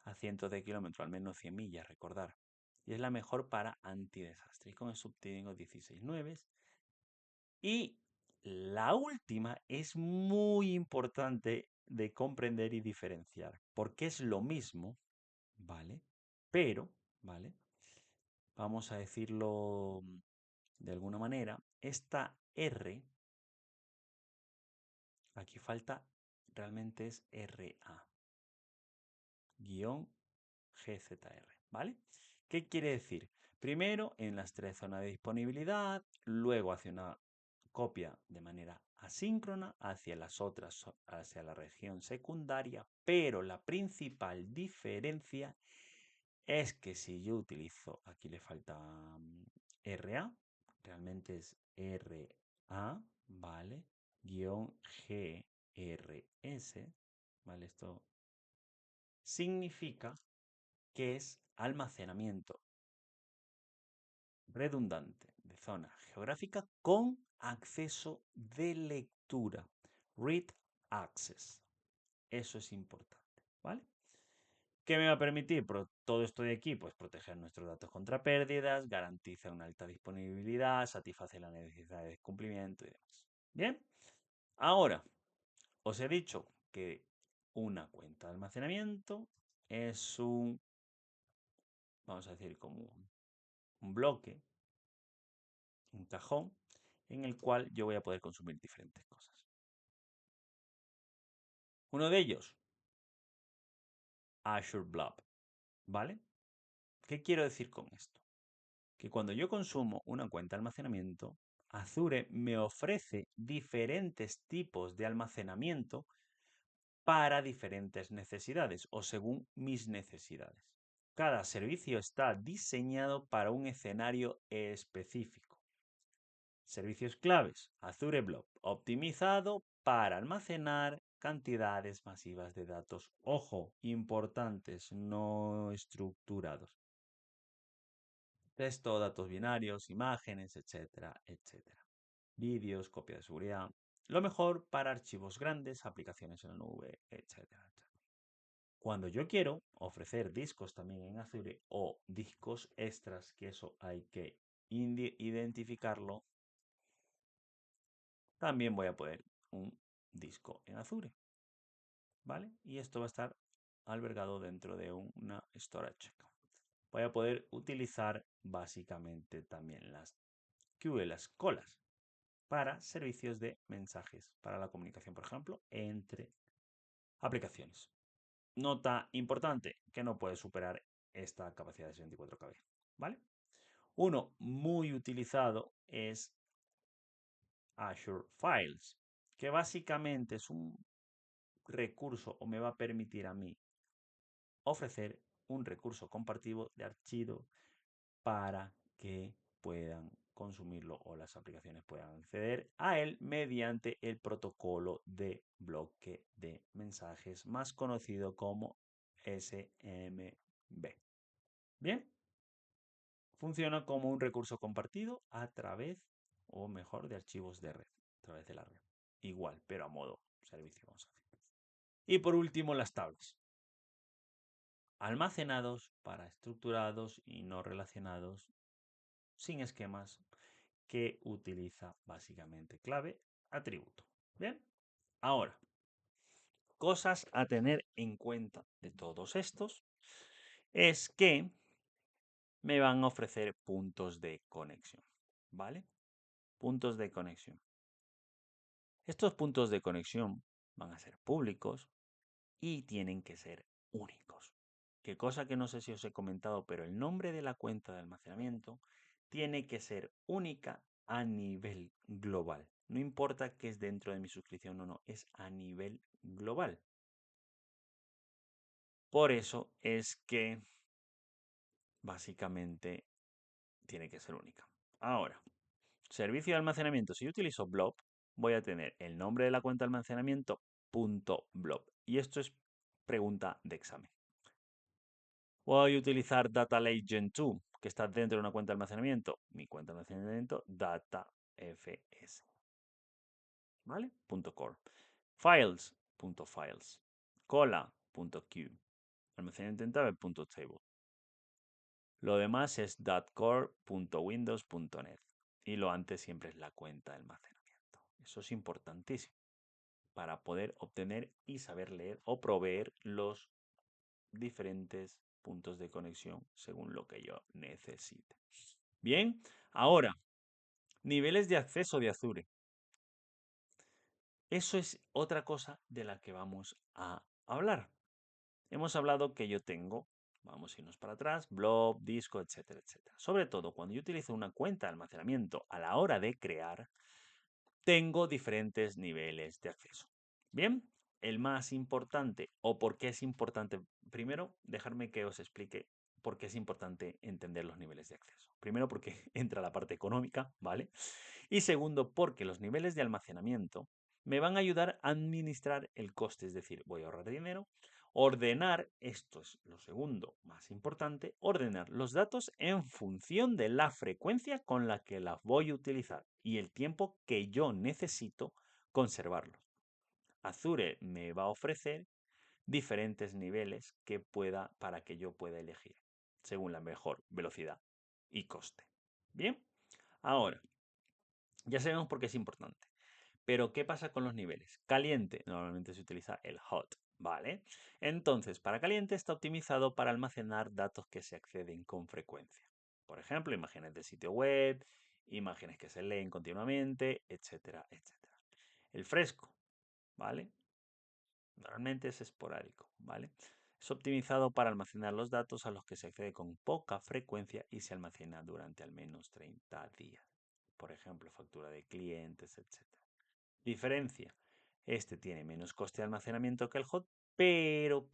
A cientos de kilómetros, al menos 100 millas, recordar. Y es la mejor para antidesastre. Y con eso obtengo 16 nueves. Y la última es muy importante de comprender y diferenciar, porque es lo mismo, ¿vale? Pero, ¿vale? Vamos a decirlo de alguna manera, esta R, aquí falta, realmente es RA, guión GZR, ¿vale? ¿Qué quiere decir? Primero en las 3 zonas de disponibilidad, luego hace una copia de manera asíncrona hacia las otras, hacia la región secundaria, pero la principal diferencia es que si yo utilizo, aquí le falta RA, realmente es RA, ¿vale? Guión GRS, ¿vale? Esto significa que es almacenamiento redundante de zona geográfica con acceso de lectura. Read access. Eso es importante, ¿vale? ¿Qué me va a permitir? Todo esto de aquí, pues proteger nuestros datos contra pérdidas, garantiza una alta disponibilidad, satisface la necesidad de cumplimiento y demás. Bien, ahora os he dicho que una cuenta de almacenamiento es un, vamos a decir, como un bloque, un cajón, en el cual yo voy a poder consumir diferentes cosas. Uno de ellos, Azure Blob, ¿vale? ¿Qué quiero decir con esto? que cuando yo consumo una cuenta de almacenamiento, Azure me ofrece diferentes tipos de almacenamiento para diferentes necesidades o según mis necesidades. Cada servicio está diseñado para un escenario específico. Servicios claves, Azure Blob, optimizado para almacenar cantidades masivas de datos. Ojo, importantes, no estructurados. Texto, datos binarios, imágenes, etcétera, etcétera. Vídeos, copia de seguridad. Lo mejor para archivos grandes, aplicaciones en la nube, etcétera, etcétera. Cuando yo quiero ofrecer discos también en Azure o discos extras, que eso hay que identificarlo, también voy a poner un disco en Azure, ¿vale? Y esto va a estar albergado dentro de una storage. Voy a poder utilizar básicamente también las queues, las colas, para servicios de mensajes, para la comunicación, por ejemplo, entre aplicaciones. Nota importante, que no puede superar esta capacidad de 64 KB, ¿vale? Uno muy utilizado es Azure Files, que básicamente es un recurso o me va a permitir a mí ofrecer un recurso compartido de archivo para que puedan consumirlo o las aplicaciones puedan acceder a él mediante el protocolo de bloque de mensajes más conocido como SMB. Bien, funciona como un recurso compartido a través, o mejor, de archivos de red, a través de la red. Igual, pero a modo servicio, vamos a decir. Y por último, las tablas. Almacenados para estructurados y no relacionados sin esquemas que utiliza básicamente clave, atributo. Bien, ahora, cosas a tener en cuenta de todos estos es que me van a ofrecer puntos de conexión, ¿vale? Puntos de conexión. Estos puntos de conexión van a ser públicos y tienen que ser únicos. Qué cosa que no sé si os he comentado, pero el nombre de la cuenta de almacenamiento tiene que ser única a nivel global. No importa que es dentro de mi suscripción o no, es a nivel global. Por eso es que básicamente tiene que ser única. Ahora, servicio de almacenamiento. Si yo utilizo Blob, voy a tener el nombre de la cuenta de almacenamiento .blob. Y esto es pregunta de examen. Voy a utilizar Data Lake Gen 2, que está dentro de una cuenta de almacenamiento. Mi cuenta de almacenamiento, datafs. ¿Vale? .core. Files. Cola.queue. Almacenamiento en tablet.table. Lo demás es .core.windows.net. Y lo antes siempre es la cuenta de almacenamiento. Eso es importantísimo para poder obtener y saber leer o proveer los diferentes puntos de conexión según lo que yo necesite. Bien, ahora, niveles de acceso de Azure. Eso es otra cosa de la que vamos a hablar. Hemos hablado que yo tengo, vamos a irnos para atrás, blob, disco, etcétera, etcétera. Sobre todo cuando yo utilizo una cuenta de almacenamiento a la hora de crear, tengo diferentes niveles de acceso. Bien, el más importante o por qué es importante. Primero, dejarme que os explique por qué es importante entender los niveles de acceso. Primero, porque entra la parte económica, ¿vale? Y segundo, porque los niveles de almacenamiento me van a ayudar a administrar el coste, es decir, voy a ahorrar dinero, ordenar, esto es lo segundo más importante, ordenar los datos en función de la frecuencia con la que las voy a utilizar y el tiempo que yo necesito conservarlos. Azure me va a ofrecer diferentes niveles que pueda para que yo pueda elegir según la mejor velocidad y coste. Bien, ahora ya sabemos por qué es importante. Pero ¿qué pasa con los niveles? Caliente, normalmente se utiliza el hot, ¿vale? Entonces, para caliente está optimizado para almacenar datos que se acceden con frecuencia. Por ejemplo, imágenes de sitio web, imágenes que se leen continuamente, etcétera, etcétera. El fresco, ¿vale? Normalmente es esporádico, ¿vale? Es optimizado para almacenar los datos a los que se accede con poca frecuencia y se almacena durante al menos 30 días. Por ejemplo, factura de clientes, etc. Diferencia. Este tiene menos coste de almacenamiento que el hot, pero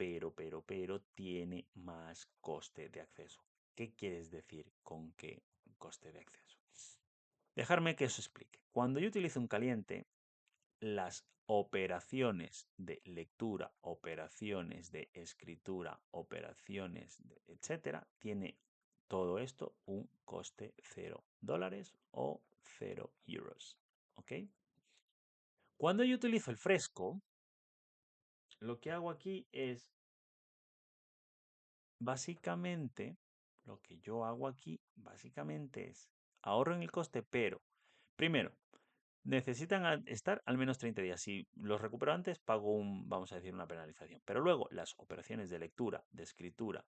tiene más coste de acceso. ¿Qué quieres decir con qué coste de acceso? Dejarme que os explique. Cuando yo utilizo un caliente, las operaciones de lectura, operaciones de escritura, operaciones de etcétera, tiene todo esto un coste $0 o €0. ¿Ok? Cuando yo utilizo el fresco, lo que hago aquí es, básicamente, lo que yo hago aquí, básicamente es, ahorro en el coste, pero, primero, necesitan estar al menos 30 días. Si los recupero antes, pago vamos a decir, una penalización. Pero luego, las operaciones de lectura, de escritura,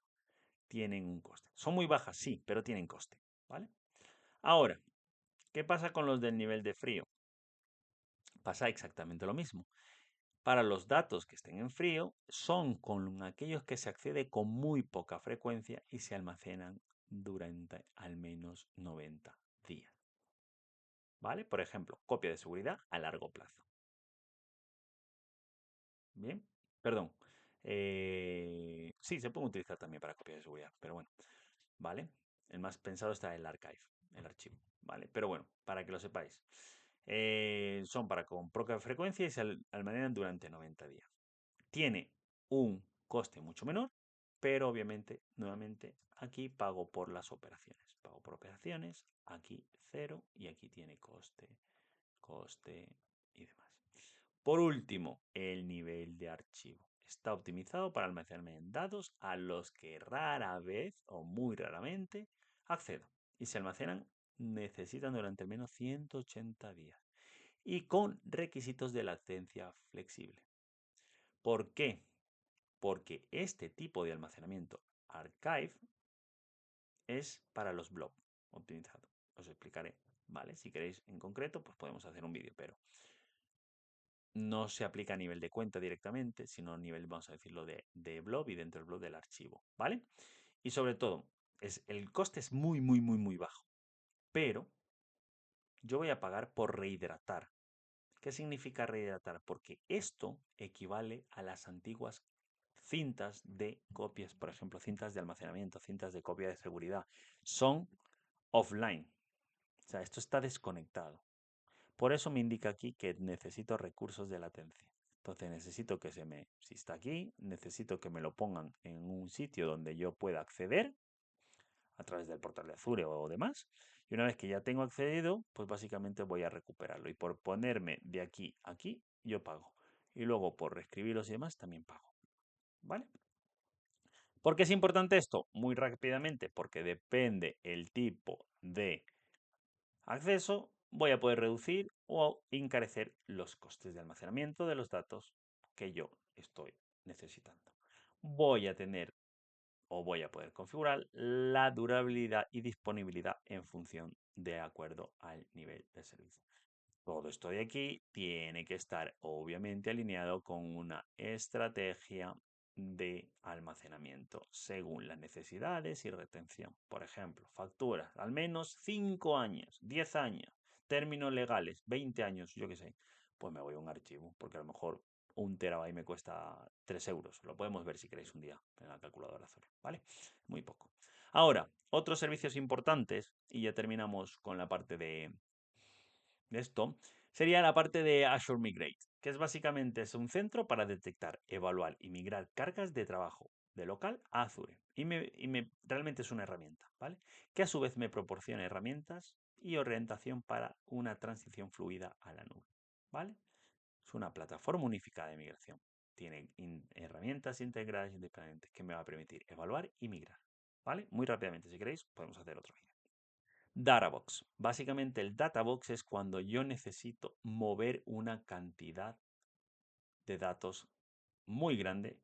tienen un coste. Son muy bajas, sí, pero tienen coste, ¿vale? Ahora, ¿qué pasa con los del nivel de frío? Pasa exactamente lo mismo. Para los datos que estén en frío, son con aquellos que se accede con muy poca frecuencia y se almacenan durante al menos 90 días. ¿Vale? Por ejemplo, copia de seguridad a largo plazo. Bien, perdón. Sí, se puede utilizar también para copia de seguridad, pero bueno, ¿vale? El más pensado está el archive, el archivo, ¿vale? Pero bueno, para que lo sepáis. Son para con poca frecuencia y se almacenan durante 90 días. Tiene un coste mucho menor, pero obviamente, nuevamente, aquí pago por las operaciones. Pago por operaciones, aquí cero y aquí tiene coste y demás. Por último, el nivel de archivo. Está optimizado para almacenar datos a los que rara vez o muy raramente accedo y se almacenan, necesitan durante al menos 180 días y con requisitos de latencia flexible. ¿Por qué? Porque este tipo de almacenamiento archive es para los blob optimizado. Os explicaré, ¿vale? Si queréis en concreto, pues podemos hacer un vídeo, pero no se aplica a nivel de cuenta directamente, sino a nivel, vamos a decirlo, de blob y dentro del blob del archivo, ¿vale? Y sobre todo, el coste es muy bajo, pero yo voy a pagar por rehidratar. ¿Qué significa rehidratar? Porque esto equivale a las antiguas cintas de copias, por ejemplo, cintas de almacenamiento, cintas de copia de seguridad. Son offline. O sea, esto está desconectado. Por eso me indica aquí que necesito recursos de latencia. Entonces necesito que si está aquí, necesito que me lo pongan en un sitio donde yo pueda acceder a través del portal de Azure o demás. Y una vez que ya tengo accedido, pues básicamente voy a recuperarlo. Y por ponerme de aquí a aquí, yo pago. Y luego por reescribirlos y demás, también pago. ¿Vale? ¿Por qué es importante esto? Muy rápidamente, porque depende el tipo de acceso, voy a poder reducir o encarecer los costes de almacenamiento de los datos que yo estoy necesitando. Voy a tener o voy a poder configurar la durabilidad y disponibilidad en función de acuerdo al nivel de servicio. Todo esto de aquí tiene que estar obviamente alineado con una estrategia de almacenamiento según las necesidades y retención. Por ejemplo, facturas, al menos 5 años, 10 años, términos legales, 20 años, yo qué sé. Pues me voy a un archivo, porque a lo mejor 1 TB me cuesta 3 euros. Lo podemos ver si queréis un día en la calculadora Azure, ¿vale? Muy poco. Ahora, otros servicios importantes, y ya terminamos con la parte de esto, sería la parte de Azure Migrate, que es básicamente un centro para detectar, evaluar y migrar cargas de trabajo de local a Azure. Realmente es una herramienta, ¿vale? Que a su vez me proporciona herramientas y orientación para una transición fluida a la nube, ¿vale? Es una plataforma unificada de migración. Tiene herramientas integradas independientes que me va a permitir evaluar y migrar, ¿vale? Muy rápidamente, si queréis, podemos hacer otro vídeo. Databox. Básicamente el Databox es cuando yo necesito mover una cantidad de datos muy grande,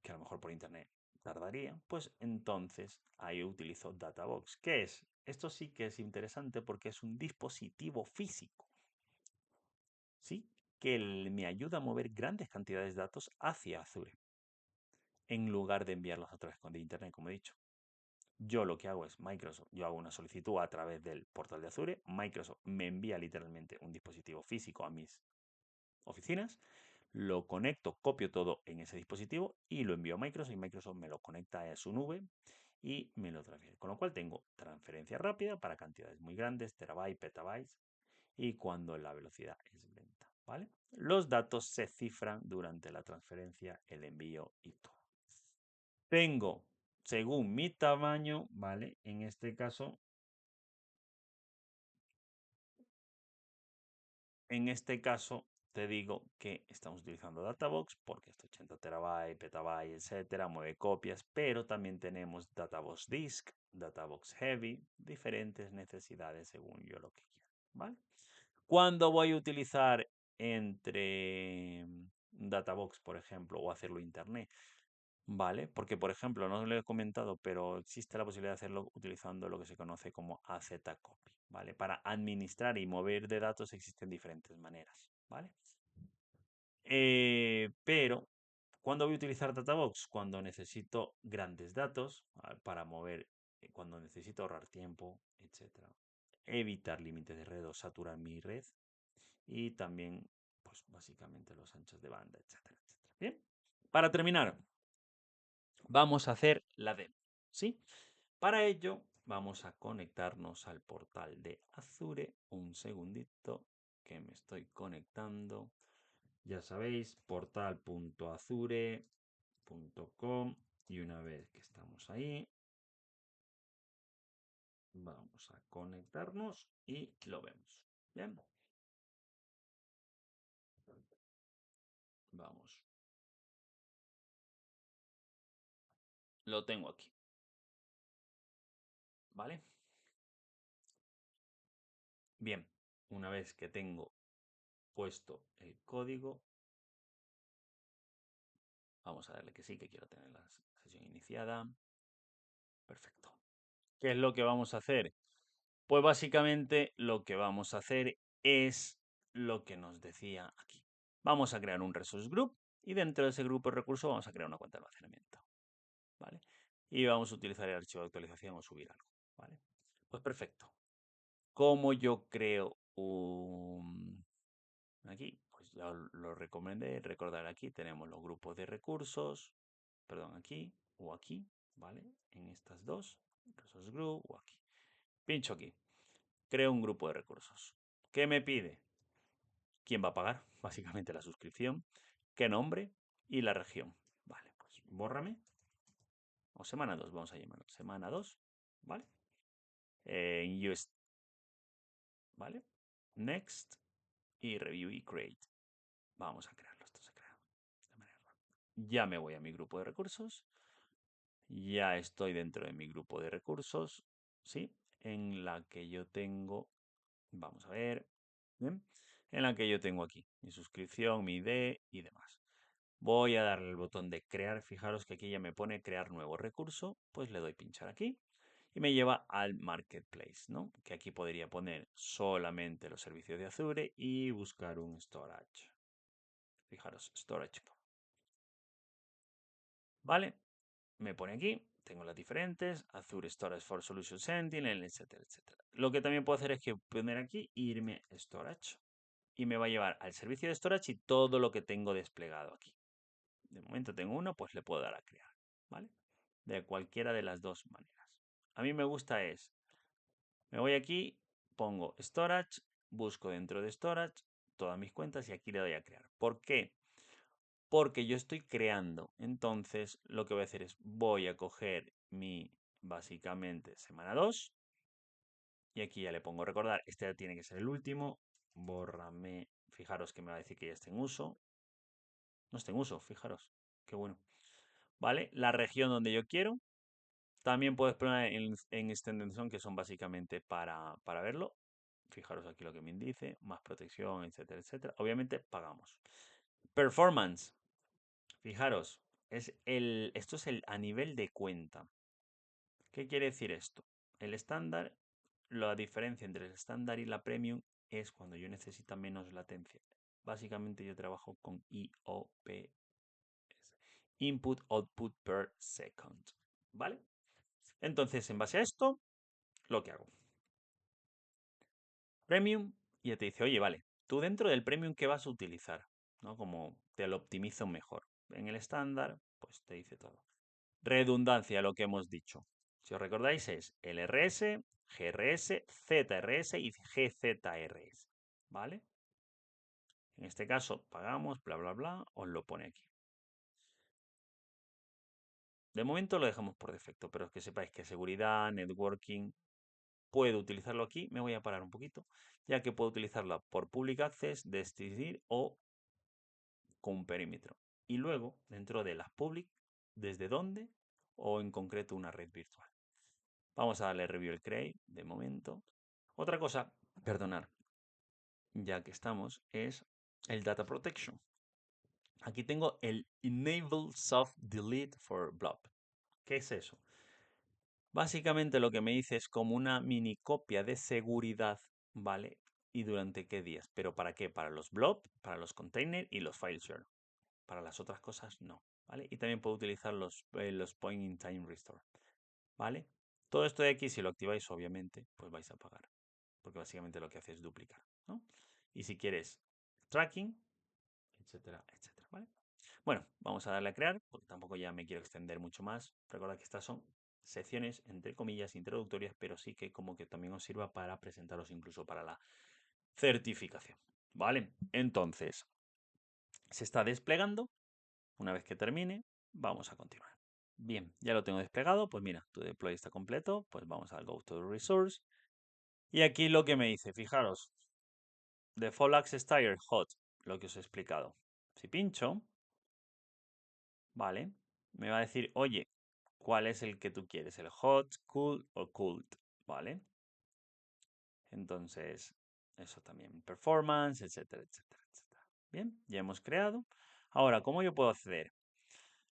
que a lo mejor por internet tardaría, pues entonces ahí utilizo Databox. ¿Qué es? Esto sí que es interesante porque es un dispositivo físico, ¿sí? Que me ayuda a mover grandes cantidades de datos hacia Azure. en lugar de enviarlos a través de Internet, como he dicho. Yo lo que hago es Microsoft, yo hago una solicitud a través del portal de Azure, Microsoft me envía literalmente un dispositivo físico a mis oficinas, lo conecto, copio todo en ese dispositivo y lo envío a Microsoft y Microsoft me lo conecta a su nube y me lo transfiere. Con lo cual tengo transferencia rápida para cantidades muy grandes, terabytes, petabytes, y cuando la velocidad es lenta, ¿vale? Los datos se cifran durante la transferencia, el envío y todo. Tengo, según mi tamaño, ¿vale? En este caso te digo que estamos utilizando Databox porque es 80 terabytes, petabytes, etcétera, mueve copias, pero también tenemos Databox Disk, Databox Heavy, diferentes necesidades según yo lo que quiera, ¿vale? ¿Cuándo voy a utilizar entre Databox, por ejemplo, o hacerlo internet? ¿Vale? Porque, por ejemplo, no lo he comentado, pero existe la posibilidad de hacerlo utilizando lo que se conoce como AZCopy, ¿vale? Para administrar y mover de datos existen diferentes maneras, ¿vale? Pero, ¿cuándo voy a utilizar Databox? Cuando necesito grandes datos para mover, cuando necesito ahorrar tiempo, etcétera. Evitar límites de red o saturar mi red y también, pues básicamente los anchos de banda, etcétera, etcétera. Bien, para terminar, vamos a hacer la demo, ¿sí? Para ello, vamos a conectarnos al portal de Azure. Un segundito, que me estoy conectando. Ya sabéis, portal.azure.com. Y una vez que estamos ahí, vamos a conectarnos y lo vemos. Bien, vamos. Lo tengo aquí, ¿vale? Bien, una vez que tengo puesto el código, vamos a darle que sí, que quiero tener la sesión iniciada. Perfecto. ¿Qué es lo que vamos a hacer? Pues básicamente lo que vamos a hacer es lo que nos decía aquí. Vamos a crear un resource group y dentro de ese grupo de recursos vamos a crear una cuenta de almacenamiento, ¿vale? Y vamos a utilizar el archivo de actualización o subir algo, ¿vale? Pues perfecto. ¿Cómo yo creo un... Aquí, pues ya lo recomendé, recordar aquí tenemos los grupos de recursos, perdón, aquí o aquí, ¿vale? En estas dos, resource group o aquí. Pincho aquí. Creo un grupo de recursos. ¿Qué me pide? ¿Quién va a pagar? Básicamente la suscripción. ¿Qué nombre? Y la región. Vale, pues bórrame. O semana 2, vamos a llamarlo. Semana 2, ¿vale? En US, ¿vale? Next y review y create. Vamos a crearlo. Esto se crea de manera rápida. Ya me voy a mi grupo de recursos. Ya estoy dentro de mi grupo de recursos, ¿sí? En la que yo tengo, vamos a ver, ¿bien? En la que yo tengo aquí mi suscripción, mi ID y demás. Voy a darle el botón de crear. Fijaros que aquí ya me pone crear nuevo recurso. Pues le doy pinchar aquí y me lleva al marketplace, ¿no? Que aquí podría poner solamente los servicios de Azure y buscar un storage. Fijaros, storage. ¿Vale? Me pone aquí, tengo las diferentes, Azure Storage for Solution Sentinel, etcétera, etcétera. Lo que también puedo hacer es que poner aquí e irme a Storage. Y me va a llevar al servicio de Storage y todo lo que tengo desplegado aquí. De momento tengo uno, pues le puedo dar a crear, ¿vale? De cualquiera de las dos maneras. A mí me gusta es, me voy aquí, pongo Storage, busco dentro de Storage todas mis cuentas y aquí le doy a crear. ¿Por qué? Porque yo estoy creando. Entonces, lo que voy a hacer es, voy a coger mi, básicamente, semana 2. Y aquí ya le pongo recordar, este ya tiene que ser el último. Bórrame. Fijaros que me va a decir que ya está en uso. No está en uso, fijaros. Qué bueno. ¿Vale? La región donde yo quiero. También puedes poner en Extended Zone, que son básicamente para verlo. Fijaros aquí lo que me dice. Más protección, etcétera, etcétera. Obviamente pagamos. Performance. Fijaros, esto es a nivel de cuenta. ¿Qué quiere decir esto? El estándar, la diferencia entre el estándar y la premium es cuando yo necesito menos latencia. Básicamente yo trabajo con IOPS. input output per second, ¿vale? Entonces, en base a esto, lo que hago. Premium, y ya te dice, oye, vale, tú dentro del Premium, ¿qué vas a utilizar? ¿No? Como te lo optimizo mejor. En el estándar, pues te dice todo. Redundancia, lo que hemos dicho. Si os recordáis es LRS, GRS, ZRS y GZRS, ¿vale? En este caso, pagamos, bla, bla, bla, os lo pone aquí. De momento lo dejamos por defecto, pero es que sepáis que seguridad, networking, puedo utilizarlo aquí. Me voy a parar un poquito, ya que puedo utilizarla por Public Access, DSTD o con un perímetro. Y luego, dentro de las public, ¿desde dónde? O en concreto una red virtual. Vamos a darle Review el Create de momento. Otra cosa, perdonar, ya que estamos, es el Data Protection. Aquí tengo el Enable Soft Delete for Blob. ¿Qué es eso? Básicamente lo que me dice es como una mini copia de seguridad, ¿vale? ¿Y durante qué días? ¿Pero para qué? Para los blob, para los containers y los file share. Para las otras cosas no, ¿vale? Y también puedo utilizar los point in time restore, ¿vale? Todo esto de aquí, si lo activáis, obviamente, pues vais a pagar. Porque básicamente lo que hace es duplicar, ¿no? Y si quieres tracking, etcétera, etcétera, ¿vale? Bueno, vamos a darle a crear, porque tampoco ya me quiero extender mucho más. Recuerda que estas son secciones, entre comillas, introductorias, pero sí que como que también os sirva para presentaros incluso para la certificación, ¿vale? Entonces, se está desplegando. Una vez que termine, vamos a continuar. Bien, ya lo tengo desplegado. Pues mira, tu deploy está completo. Pues vamos al Go to the Resource. Y aquí lo que me dice, fijaros, Default Access Tier Hot, lo que os he explicado. Si pincho, ¿vale? Me va a decir, oye, ¿cuál es el que tú quieres? ¿El hot, cool o cooled? ¿Vale? Entonces, eso también, performance, etcétera, etcétera, etcétera. Bien, ya hemos creado. Ahora, ¿cómo yo puedo acceder?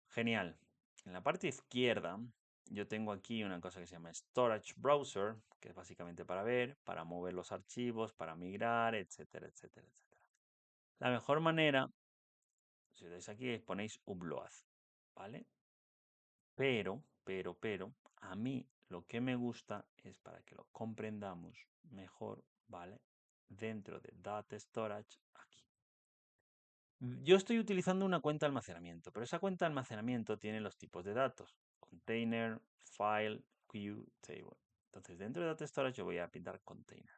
Genial. En la parte izquierda, yo tengo aquí una cosa que se llama Storage Browser, que es básicamente para ver, para mover los archivos, para migrar, etcétera, etcétera, etcétera. La mejor manera, si dais aquí, ponéis upload, ¿vale? Pero, a mí lo que me gusta es para que lo comprendamos mejor, ¿vale? Dentro de Data Storage, aquí. Yo estoy utilizando una cuenta de almacenamiento, pero esa cuenta de almacenamiento tiene los tipos de datos. Container, file, queue, table. Entonces, dentro de Data Storage yo voy a pintar container.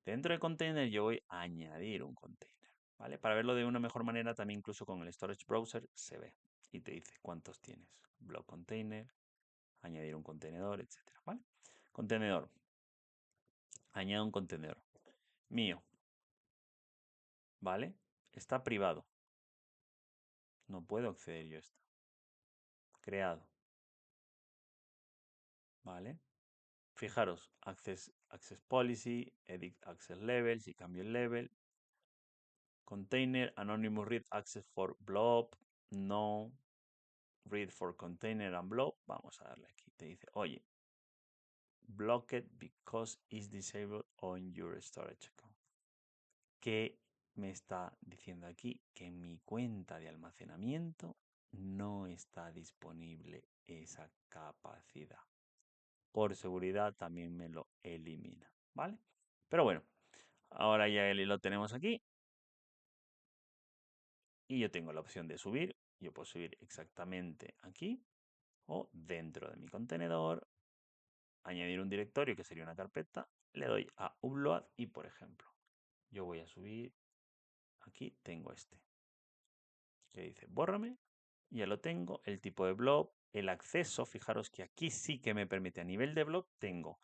Dentro de container yo voy a añadir un container, ¿vale? Para verlo de una mejor manera, también incluso con el Storage Browser se ve y te dice cuántos tienes. Block container, añadir un contenedor, etcétera, ¿vale? Contenedor. Añado un contenedor mío, ¿vale? Está privado. No puedo acceder yo a esto. Creado, ¿vale? Fijaros, access policy, edit access level, si cambio el level, container, anonymous read access for blob, no, read for container and blob. Vamos a darle aquí. Te dice, oye, block it because it's disabled on your storage account. ¿Qué me está diciendo aquí? Que en mi cuenta de almacenamiento no está disponible esa capacidad. Por seguridad también me lo elimina, ¿vale? Pero bueno, ahora ya lo tenemos aquí. Y yo tengo la opción de subir. Yo puedo subir exactamente aquí o dentro de mi contenedor. Añadir un directorio que sería una carpeta. Le doy a upload y por ejemplo, yo voy a subir. Aquí tengo este. Que dice bórrame. Ya lo tengo. El tipo de blob. El acceso. Fijaros que aquí sí que me permite a nivel de blob. Tengo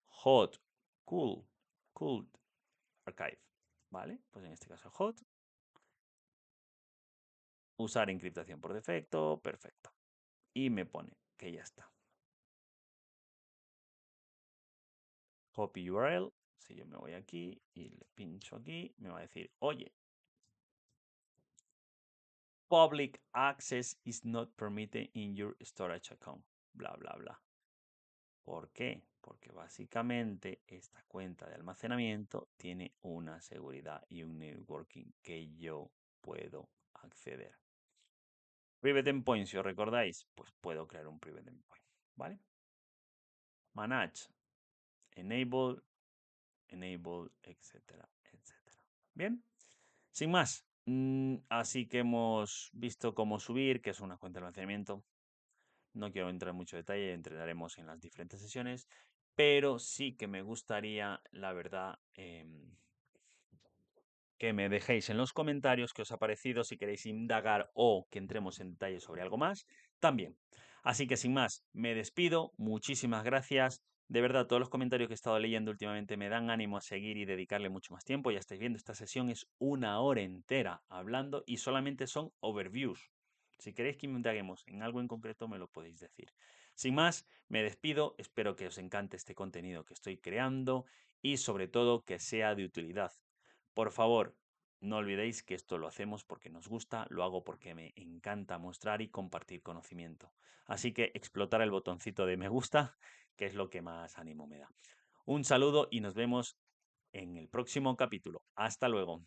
hot, cool, cooled, archive. ¿Vale? Pues en este caso hot. Usar encriptación por defecto. Perfecto. Y me pone que ya está. Copy URL. Si yo me voy aquí y le pincho aquí, me va a decir, oye, public access is not permitted in your storage account. Bla, bla, bla. ¿Por qué? Porque básicamente esta cuenta de almacenamiento tiene una seguridad y un networking que yo puedo acceder. Private endpoint, si os recordáis, pues puedo crear un private endpoint, ¿vale? Manage, enable, etcétera, etcétera. Bien, sin más. Así que hemos visto cómo subir, que es una cuenta de almacenamiento. No quiero entrar en mucho detalle, entraremos en las diferentes sesiones, pero sí que me gustaría, la verdad, que me dejéis en los comentarios qué os ha parecido, si queréis indagar o que entremos en detalle sobre algo más, también. Así que sin más, me despido, muchísimas gracias. De verdad, todos los comentarios que he estado leyendo últimamente me dan ánimo a seguir y dedicarle mucho más tiempo. Ya estáis viendo, esta sesión es 1 hora entera hablando y solamente son overviews. Si queréis que indaguemos en algo en concreto, me lo podéis decir. Sin más, me despido, espero que os encante este contenido que estoy creando y sobre todo que sea de utilidad. Por favor, no olvidéis que esto lo hacemos porque nos gusta, lo hago porque me encanta mostrar y compartir conocimiento. Así que explotar el botoncito de me gusta, que es lo que más ánimo me da. Un saludo y nos vemos en el próximo capítulo. Hasta luego.